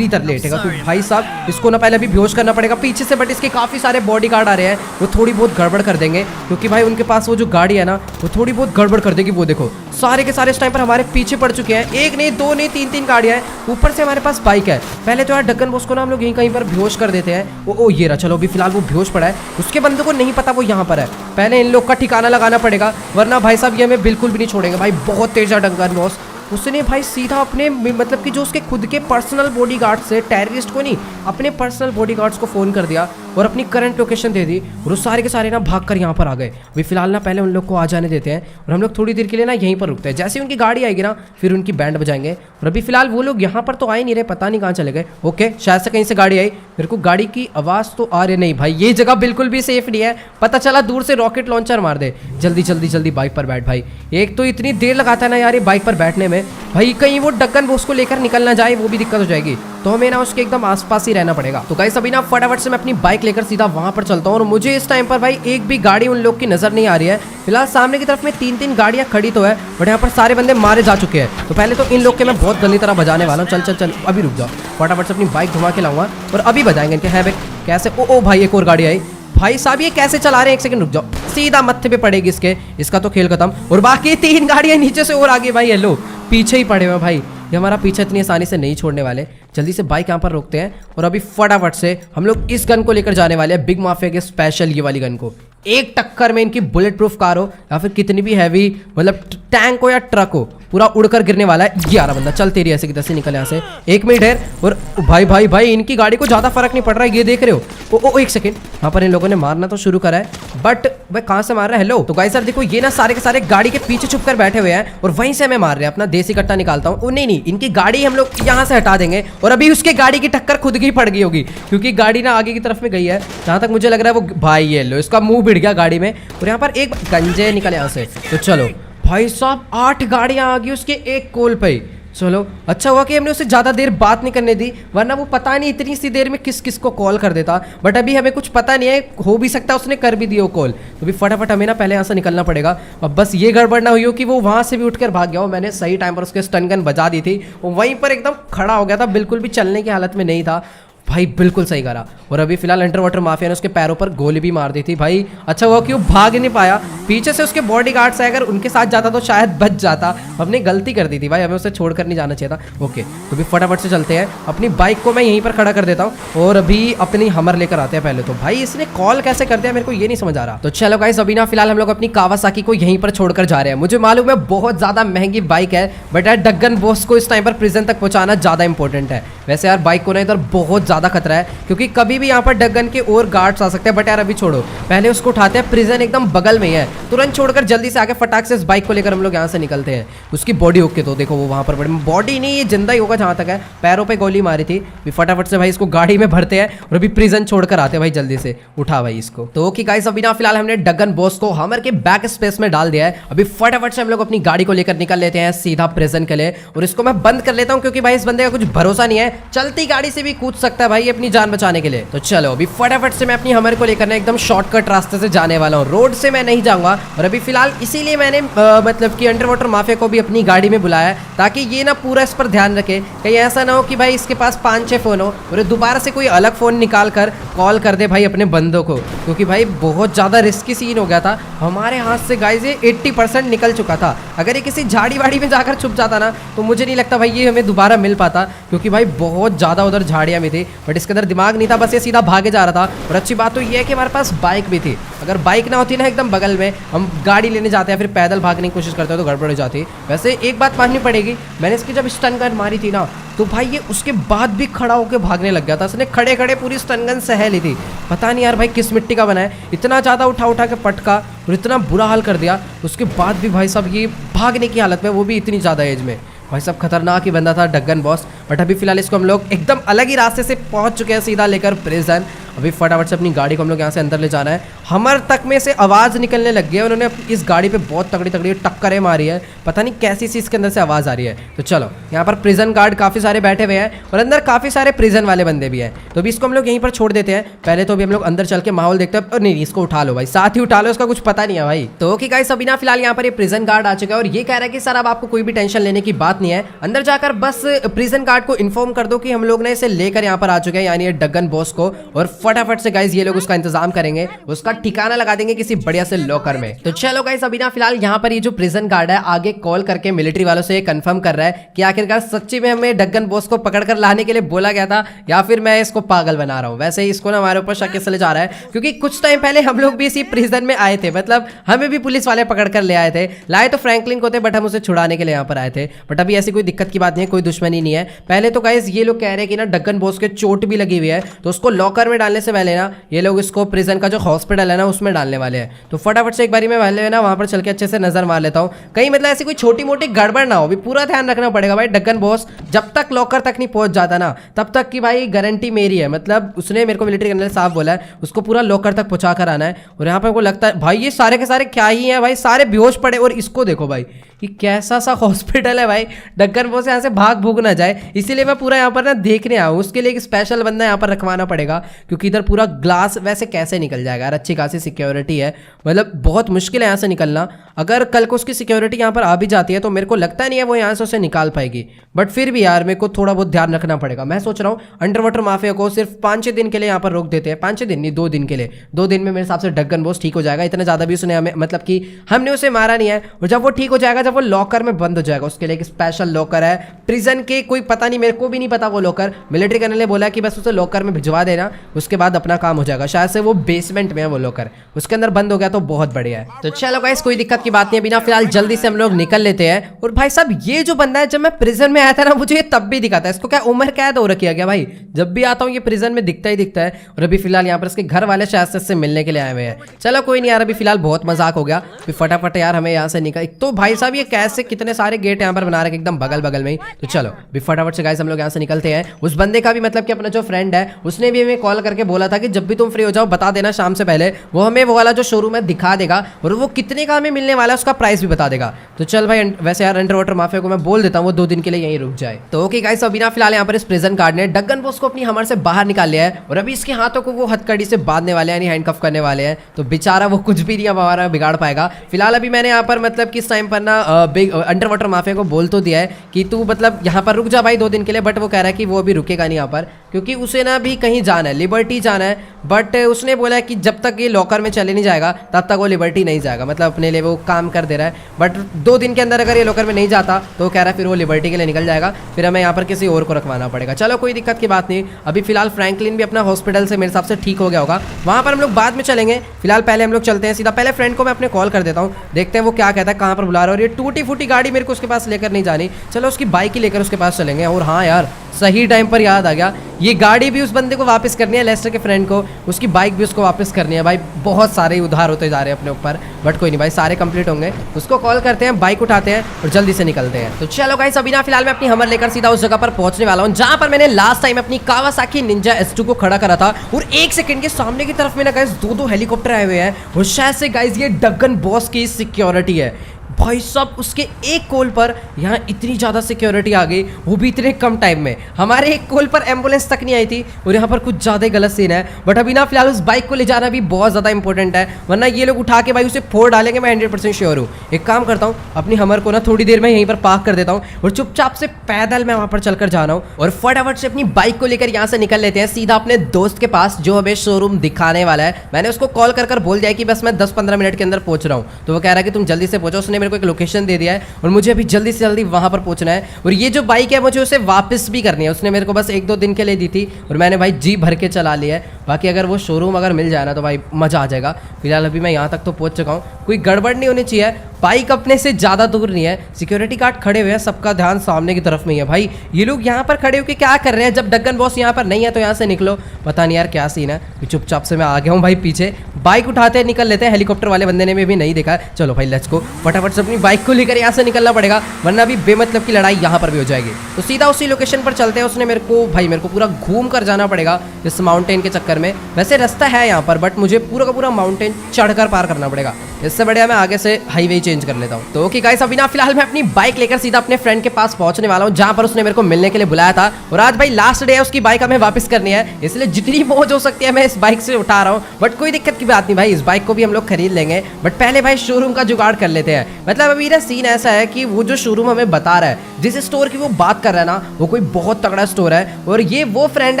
इधर लेटेगा तो भाई साहब इसको ना पहले अभी बेहोश करना पड़ेगा पीछे से। बट इसके काफी सारे बॉडीगार्ड आ रहे हैं, वो थोड़ी बहुत गड़बड़ कर देंगे क्योंकि भाई उनके पास वो जो गाड़ी है ना वो थोड़ी बहुत गड़बड़ कर देगी। वो देखो सारे के सारे इस टाइम पर हमारे पीछे पड़ चुके हैं। 1 नहीं 2 नहीं 3 गाड़ियां हैं, ऊपर से हमारे पास बाइक है। पहले तो यार डगन बॉस को ना हम लोग यहीं कहीं पर बेहोश कर देते हैं। ओ ये रहा, चलो अभी फिलहाल वो बेहोश पड़ा है। उसके बंदे को नहीं पता वो यहाँ पर है। पहले इन लोग का ठिकाना लगाना पड़ेगा, वरना भाई साहब ये हमें बिल्कुल भी नहीं छोड़ेंगे। भाई बहुत तेज है डगन बॉस। उसने भाई सीधा अपने मतलब कि जो उसके खुद के पर्सनल बॉडीगार्ड से, टेररिस्ट को नहीं अपने पर्सनल बॉडीगार्ड्स को फ़ोन कर दिया और अपनी करंट लोकेशन दे दी। और वो सारे के सारे ना भागकर यहाँ पर आ गए। अभी फिलहाल ना पहले उन लोग को आ जाने देते हैं और हम लोग थोड़ी देर के लिए ना यहीं पर रुकते हैं। जैसे उनकी गाड़ी आएगी ना फिर उनकी बैंड बजाएंगे। और अभी फिलहाल वो लोग यहाँ पर तो आ ही नहीं रहे, पता नहीं कहाँ चले गए। ओके शायद से कहीं से गाड़ी आई, मेरे को गाड़ी की आवाज़ तो आ रही नहीं। भाई ये जगह बिल्कुल भी सेफ नहीं है, पता चला दूर से रॉकेट लॉन्चर मार दे। जल्दी जल्दी जल्दी बाइक पर बैठ भाई। एक तो इतनी देर लगाता है ना यार ये बाइक पर बैठने में। भाई कहीं वो डगन बॉस को लेकर निकल ना जाए, वो भी दिक्कत हो जाएगी। तो हमें ना उसके एकदम आसपास ही रहना पड़ेगा। तो गाइस अभी ना फटाफट से मैं अपनी बाइक लेकर सीधा वहां पर चलता हूँ। और मुझे इस टाइम पर भाई एक भी गाड़ी उन लोग की नजर नहीं आ रही है। फिलहाल सामने की तरफ में 3 गाड़ियां खड़ी तो है, बट यहाँ पर सारे बंदे मारे जा चुके हैं। तो पहले तो इन लोग के मैं बहुत गंदी तरह बजाने वाला हूँ। चल चल चल अभी रुक जाओ, फटाफट से अपनी बाइक घुमा के लाऊंगा और अभी बजाएंगे इनके। है भाई कैसे? ओ भाई एक और गाड़ी आई। भाई साहब ये कैसे चला रहे हैं? 1 सेकंड रुक जाओ, सीधा मत्थे पे पड़ेगी इसके। इसका तो खेल खत्म। और बाकी 3 गाड़ियां नीचे से और आगे भाई। हेलो पीछे ही पड़े हुए भाई, ये हमारा पीछे इतनी आसानी से नहीं छोड़ने वाले। जल्दी से बाइक यहाँ पर रोकते हैं और अभी फटाफट से हम लोग इस गन को लेकर जाने वाले हैं, बिग माफिया के स्पेशल ये वाली गन को। एक टक्कर में इनकी बुलेट प्रूफ कार हो या फिर कितनी भी हैवी मतलब टैंक हो या ट्रक हो, पूरा उड़कर गिरने वाला है। 11 बंदा चल तेरी ऐसे की तैसे निकल यहाँ से। 1 मिनट है। और भाई भाई भाई इनकी गाड़ी को ज्यादा फर्क नहीं पड़ रहा है, ये देख रहे हो। ओ 1 सेकंड, यहाँ पर इन लोगों ने मारना तो शुरू करा है, बट भाई कहाँ से मार रहा है? हेलो तो गाइस सर देखो ये ना सारे के सारे गाड़ी के पीछे छुप कर बैठे हुए हैं और वहीं से हमें मार रहे हैं। अपना देसी कट्टा निकालता हूँ। नहीं इनकी गाड़ी हम लोग यहाँ से हटा देंगे। और अभी उसके गाड़ी की टक्कर खुद की पड़ गई होगी क्योंकि गाड़ी ना आगे की तरफ में गई है जहाँ तक मुझे लग रहा है। वो भाई ये लो इसका मुंह भिड़ गया गाड़ी में और यहाँ पर एक गंजे निकले यहाँ से। तो चलो भाई साहब 8 गाड़ियां आ गई उसके एक कॉल पे। चलो अच्छा हुआ कि हमने उसे ज़्यादा देर बात नहीं करने दी, वरना वो पता नहीं इतनी सी देर में किस किस को कॉल कर देता। बट अभी हमें कुछ पता नहीं है, हो भी सकता है उसने कर भी दी हो कॉल। तो भी फटाफट हमें ना पहले यहाँ से निकलना पड़ेगा। अब बस ये गड़बड़ ना हुई हो कि वो वहाँ से भी उठकर भाग गया हो। मैंने सही टाइम पर उसके स्टन गन बजा दी थी, वो वहीं पर एकदम खड़ा हो गया था, बिल्कुल भी चलने की हालत में नहीं था। भाई बिल्कुल सही करा। और अभी फिलहाल अंडर वाटर माफिया ने उसके पैरों पर गोली भी मार दी थी भाई। अच्छा वो क्यों भाग नहीं पाया, पीछे से उसके बॉडीगार्ड्स आए, अगर उनके साथ जाता तो शायद बच जाता। हमने गलती कर दी थी भाई, हमें उसे छोड़कर नहीं जाना चाहिए था। ओके तो भी फटाफट से चलते हैं, अपनी बाइक को मैं यहीं पर खड़ा कर देता हूँ और अभी अपनी हमर लेकर आते हैं पहले तो। भाई इसने कॉल कैसे कर दिया मेरे को ये नहीं समझ आ रहा। तो चलो गाइस अभी ना फिलहाल हम लोग अपनी कावासाकी को यहीं पर छोड़कर जा रहे हैं। मुझे मालूम है बहुत ज्यादा महंगी बाइक है, बट यार डगन बॉस को इस टाइम पर प्रिजन तक पहुंचाना ज्यादा इंपॉर्टेंट है। वैसे यार बाइक को ना इधर बहुत ज्यादा खतरा है, क्योंकि कभी भी यहाँ पर डगन के और गार्ड्स आ सकते हैं। बट यार अभी छोड़ो, पहले उसको उठाते हैं, प्रिजन एकदम बगल में ही है। तुरंत छोड़कर जल्दी से आके फटाक से इस बाइक को लेकर हम लोग यहाँ से निकलते हैं। उसकी बॉडी ओके तो देखो वो वहाँ पर बॉडी नहीं, ये जिंदा ही होगा जहाँ तक है, पैरों पे गोली मारी थी। फटाफट से भाई इसको गाड़ी में भरते हैं और अभी प्रिजन छोड़कर आते हैं भाई, जल्दी से उठा भाई इसको। तो ओके गाइस अभी ना फिलहाल हमने डगन बॉस को हमर के बैक स्पेस में डाल दिया है। अभी फटाफट से हम लोग अपनी गाड़ी को लेकर निकल लेते हैं सीधा प्रिजन के लिए। और इसको मैं बंद कर लेता हूँ, क्योंकि भाई इस बंदे का कुछ भरोसा नहीं है, चलती गाड़ी से भी कूद सकता है भाई अपनी जान बचाने के लिए। तो चलो अभी फटाफट से मैं अपनी हमर को लेकर ना एकदम शॉर्टकट रास्ते से जाने वाला हूँ, रोड से मैं नहीं जाऊंगा। और अभी फिलहाल इसीलिए मैंने मतलब कि अंडर वाटर माफिया को भी अपनी गाड़ी में बुलाया है, ताकि ये ना पूरा इस पर ध्यान रखे, कहीं ऐसा ना हो कि भाई इसके पास 5-6 फोन हो और दोबारा से कोई अलग फोन निकाल कर कॉल कर दे भाई अपने बंदों को, क्योंकि भाई बहुत ज़्यादा रिस्की सीन हो गया था हमारे हाथ से गाइस। ये 80% निकल चुका था, अगर ये किसी झाड़ी वाड़ी में जाकर छुप जाता ना तो मुझे नहीं लगता भाई ये हमें दोबारा मिल पाता, क्योंकि भाई बहुत ज़्यादा उधर झाड़ियाँ भी थी। बट इसके अंदर दिमाग नहीं था, बस ये सीधा भागे जा रहा था। और अच्छी बात तो ये है कि हमारे पास बाइक भी थी, अगर बाइक ना होती ना एकदम बगल में, हम गाड़ी लेने जाते हैं फिर पैदल भागने की कोशिश करते हो तो गड़बड़ हो जाती। वैसे एक बात माननी पड़ेगी, मैंने इसकी जब स्टन गन मारी थी ना तो भाई ये उसके बाद भी खड़ा होकर भागने लग गया था। इसने खड़े खड़े पूरी स्टन गन सह ली थी। पता नहीं यार भाई किस मिट्टी का बना है, इतना ज़्यादा उठा उठा के पटका और इतना बुरा हाल कर दिया, उसके बाद भी भाई साहब ये भागने की हालत में, वो भी इतनी ज़्यादा एज में। भाई साहब खतरनाक ही बंदा था डगन बॉस। बट अभी फिलहाल इसको हम लोग एकदम अलग ही रास्ते से पहुंच चुके हैं, सीधा लेकर प्रिजन। अभी फटाफट से अपनी गाड़ी को हम लोग यहाँ से अंदर ले जाना है। हमर तक में से आवाज़ निकलने लग गई है, उन्होंने इस गाड़ी पे बहुत तगड़ी तगड़ी टक्करें मारी है, पता नहीं कैसी सी इसके अंदर से आवाज़ आ रही है। तो चलो यहाँ पर प्रिजन गार्ड काफ़ी सारे बैठे हुए हैं और अंदर काफ़ी सारे प्रिजन वाले बंदे भी हैं, तो अभी इसको हम लोग यहीं पर छोड़ देते हैं। पहले तो अभी हम लोग अंदर चल के माहौल देखते हैं। नहीं इसको उठा लो भाई, साथ ही उठा लो, इसका कुछ पता नहीं है भाई। तो ओके गाइस अभी ना फिलहाल यहाँ पर ये प्रिजन गार्ड आ चुका है और ये कह रहा है कि सर अब आपको कोई भी टेंशन लेने की बात नहीं है, अंदर जाकर बस प्रिजन गार्ड को इन्फॉर्म कर दो कि हम लोग ने इसे लेकर यहाँ पर आ चुके हैं, यानी ये डगन बॉस को। और फटाफट से गाइस ये लोग उसका इंतजाम करेंगे, उसका ठिकाना लगा देंगे किसी बढ़िया से लॉकर में। तो चलो गाइस अभी ना फिलहाल यहाँ पर ये जो प्रिजन गार्ड है आगे कॉल करके मिलिट्री वालों से कंफर्म कर रहा है कि आखिरकार सच्ची में हमें डगन बॉस को पकड़कर लाने के लिए बोला गया था या फिर मैं इसको पागल बना रहा हूँ। वैसे ही इसको ना हमारे ऊपर शक इसलिए जा रहा है क्योंकि कुछ टाइम पहले हम लोग भी इसी प्रिजन में आए थे, मतलब हमें भी पुलिस वाले पकड़ कर ले आए थे। लाए तो फ्रैंकलिन को थे बट हम उसे छुड़ाने के लिए यहाँ पर आए थे। बट अभी ऐसी कोई दिक्कत की बात नहीं है, कोई दुश्मनी नहीं है। पहले तो गाइस ये लोग कह रहे हैं कि ना डगन बॉस के चोट भी लगी हुई है, तो उसको लॉकर में डालने से पहले ना ये लोग इसको प्रिजन का जो हॉस्पिटल है ना उसमें डालने वाले हैं। तो फटाफट से एक बारी मैं पहले ना वहां पर चल के अच्छे से नजर मार लेता हूँ, कहीं मतलब ऐसी कोई छोटी मोटी गड़बड़ ना हो। भी पूरा ध्यान रखना पड़ेगा भाई, डगन बॉस जब तक लॉकर तक नहीं पहुंच जाता ना तब तक की भाई गारंटी मेरी है। मतलब उसने मेरे को मिलिट्री जनरल साहब बोला है उसको पूरा लॉकर तक पहुंचा कर आना है। और यहाँ पर को लगता है भाई ये सारे के सारे क्या ही है भाई, सारे बेहोश पड़े। और इसको देखो भाई ये कैसा सा हॉस्पिटल है भाई, डगन बॉस यहाँ से भाग भूग ना जाए, इसीलिए मैं पूरा यहाँ पर ना देखने आऊँ। उसके लिए एक स्पेशल बंदा यहाँ पर रखवाना पड़ेगा, क्योंकि इधर पूरा ग्लास वैसे कैसे निकल जाएगा यार, अच्छी खासी सिक्योरिटी है, मतलब बहुत मुश्किल है यहाँ से निकलना। अगर कल को उसकी सिक्योरिटी यहाँ पर आ भी जाती है तो मेरे को लगता नहीं है वो यहाँ से उसे निकाल पाएगी। बट फिर भी यार मेरे को थोड़ा बहुत ध्यान रखना पड़ेगा। मैं सोच रहा हूँ अंडर वाटर माफिया को सिर्फ 5-6 दिन के लिए यहाँ पर रोक देते हैं। 5-6 दिन नहीं, 2 दिन के लिए। 2 दिन में मेरे हिसाब से डगन बॉस ठीक हो जाएगा। इतना ज़्यादा भी उसने हमें, मतलब कि हमने उसे मारा नहीं है। और जब वो ठीक हो जाएगा, जब वो लॉकर में बंद हो जाएगा, उसके लिए एक स्पेशल लॉकर है प्रिजन के, कोई पता नहीं, मेरे को भी नहीं पता वो लॉकर। मिलिट्री कर्नल ने बोला कि बस उसे लॉकर में भिजवा देना, उसके बाद अपना काम हो जाएगा। शायद से वो बेसमेंट में है वो लॉकर, उसके अंदर बंद हो गया तो बहुत बढ़िया है। तो चलो गाइस कोई दिक्कत की बात नहीं है, बिना फिलहाल जल्दी से हम लोग निकल लेते हैं। और भाई साहब ये जो बंदा है, जब मैं प्रिजन में आया था ना मुझे ये तब भी दिखा था। इसको क्या उम्र कैद हो रखी है क्या भाई? जब भी आता हूँ ये प्रिजन में दिखता ही दिखता है। और अभी फिलहाल यहाँ पर इसके घर वाले शायद से इससे मिलने के लिए आए हुए हैं। चलो कोई नहीं यार, अभी फिलहाल बहुत मजाक हो गया। फिर फटाफट यार हमें यहाँ से निकल, तो भाई साहब ये कैसे कितने सारे गेट यहाँ पर बना रखे एकदम बगल बगल में ही। तो चलो भी फटाफट से गाइस हम लोग यहाँ से निकलते हैं। उस बंदे का भी मतलब कि अपना जो फ्रेंड है उसने भी हमें कॉल करके बोला था कि जब भी तुम फ्री हो जाओ बता देना शाम से पहले, वो हमें वो वाला जो शोरूम है दिखा देगा और वो कितने का हमें मिलने वाला है उसका प्राइस भी बता देगा। तो चल भाई वैसे यार अंडर वाटर माफिया को मैं बोल देता हूँ वो 2 दिन के लिए यहीं रुक जाए। तो ओके गाइस अभी ना फिलहाल यहाँ पर इस प्रिजन गार्ड ने डगन बॉस को अपनी हमर से बाहर निकाल लिया है और अभी इसके हाथों को वो हथकड़ी से बांधने वाले हैं, यानी हैंडकफ करने वाले हैं। तो बेचारा वो कुछ भी नहीं हमारा बिगाड़ पाएगा। फिलहाल अभी मैंने यहाँ पर मतलब कि इस टाइम पर ना बिग अंडर वाटर माफिया को बोल तो दिया है कि तू मतलब यहाँ पर रुक जा भाई 2 दिन के लिए, बट वो कह रहा है कि वो अभी रुकेगा नहीं यहाँ पर, क्योंकि उसे ना भी कहीं जाना है, लिबर्टी जाना है। बट उसने बोला है कि जब तक ये लॉकर में चले नहीं जाएगा तब तक वो लिबर्टी नहीं जाएगा, मतलब अपने लिए वो काम कर दे रहा है। बट 2 दिन के अंदर अगर ये लॉकर में नहीं जाता तो वो कह रहा है फिर वो लिबर्टी के लिए निकल जाएगा, फिर हमें यहाँ पर किसी और को रखवाना पड़ेगा। चलो कोई दिक्कत की बात नहीं। अभी फिलहाल फ्रैंकलिन भी अपना हॉस्पिटल से मेरे हिसाब से ठीक हो गया होगा, वहाँ पर हम लोग बाद में चलेंगे। फिलहाल पहले हम लोग चलते हैं सीधा, पहले फ्रेंड को मैं अपने कॉल कर देता हूँ, देखते हैं वो क्या कहता है, कहाँ पर बुला रहा है। और ये टूटी फूटी गाड़ी मेरे को उसके पास लेकर नहीं जानी, चलो उसकी बाइक ही लेकर उसके पास चलेंगे। और हाँ यार, सही टाइम पर याद आ गया, ये गाड़ी भी उस बंदे को वापस करनी है, लेस्टर के फ्रेंड को, उसकी बाइक भी उसको वापस करनी है। भाई बहुत सारे उधार होते जा रहे हैं अपने ऊपर, बट कोई नहीं भाई, सारे कंप्लीट होंगे। उसको कॉल करते हैं, बाइक उठाते हैं और जल्दी से निकलते हैं। तो चलो गाइस, अभी ना फिलहाल मैं अपनी हमर लेकर सीधा उस जगह पर पहुंचने वाला हूं जहां पर मैंने लास्ट टाइम अपनी कावासाकी निंजा S2 को खड़ा करा था। और 1 सेकंड के सामने की तरफ में ना गाइस 2 हेलीकॉप्टर आए हुए हैं, और शायद से गाइस ये डगन बॉस की सिक्योरिटी है। भाई साहब, उसके एक कॉल पर यहाँ इतनी ज़्यादा सिक्योरिटी आ गई, वो भी इतने कम टाइम में। हमारे एक कॉल पर एम्बुलेंस तक नहीं आई थी, और यहाँ पर कुछ ज़्यादा ही गलत सीन है। बट अभी ना फिलहाल उस बाइक को ले जाना भी बहुत ज़्यादा इंपॉर्टेंट है, वरना ये लोग उठा के भाई उसे फोड़ डालेंगे, मैं 100% श्योर हूँ। एक काम करता हूँ, अपनी हमर को ना थोड़ी देर में यहीं पर पार्क कर देता हूँ, और चुपचाप से पैदल मैं वहाँ पर चलकर जा रहा हूँ, और फटाफट से अपनी बाइक को लेकर यहाँ से निकल लेते हैं सीधा अपने दोस्त के पास जो हमें शोरूम दिखाने वाला है। मैंने उसको कॉल कर बोल दिया कि बस मैं 10-15 मिनट के अंदर पहुँच रहा हूँ, तो वो कह रहा है कि तुम जल्दी से पहुँचो। उसने मेरे को एक लोकेशन दे दिया है, और मुझे अभी जल्दी से जल्दी वहां पर पहुंचना है। और ये जो बाइक है मुझे उसे वापस भी करनी है, उसने मेरे को बस 1-2 दिन के लिए दी थी, और मैंने भाई जी भर के चला लिया है। बाकी अगर वो शोरूम अगर मिल जाए ना तो भाई मजा आ जाएगा। फिलहाल अभी मैं यहाँ तक तो पहुंच चुका हूँ, कोई गड़बड़ नहीं होनी चाहिए, बाइक अपने से ज़्यादा दूर नहीं है, सिक्योरिटी गार्ड खड़े हुए हैं, सबका ध्यान सामने की तरफ में ही है। भाई ये लोग यहाँ पर खड़े होकर क्या कर रहे हैं, जब डगन बॉस यहाँ पर नहीं है तो यहाँ से निकलो। पता नहीं यार क्या सीन है, चुपचाप से मैं आ गया हूँ भाई पीछे, बाइक उठाते निकल लेते हैं। हेलीकॉप्टर वाले बंदे ने भी नहीं देखा। चलो भाई लेट्स गो, फटाफट से अपनी बाइक को लेकर यहाँ से निकलना पड़ेगा, वरना अभी बेमतलब की लड़ाई यहाँ पर भी हो जाएगी। तो सीधा उसी लोकेशन पर चलते हैं। उसने मेरे को पूरा घूम कर जाना पड़ेगा इस माउंटेन के चक्कर में। वैसे रास्ता है यहाँ पर, बट मुझे पूरा का पूरा माउंटेन चढ़कर पार करना पड़ेगा। इससे बढ़िया मैं आगे से हाईवे चेंज कर लेता हूँ। तो ओके गाइस, अभी ना फिलहाल मैं अपनी बाइक लेकर सीधा अपने फ्रेंड के पास पहुंचने वाला हूँ, जहाँ पर उसने मेरे को मिलने के लिए बुलाया था। और आज भाई लास्ट डे है, उसकी बाइक हमें वापस करनी है, इसलिए जितनी मौज हो सकती है मैं इस बाइक से उठा रहा हूँ। बट कोई दिक्कत की बात नहीं भाई, इस बाइक को भी हम लोग खरीद लेंगे। बट पहले भाई शोरूम का जुगाड़ कर लेते हैं। मतलब अभी ना सीन ऐसा है कि वो जो शोरूम हमें बता रहा है, जिस स्टोर की वो बात कर रहा है ना, वो कोई बहुत तगड़ा स्टोर है। और ये वो फ्रेंड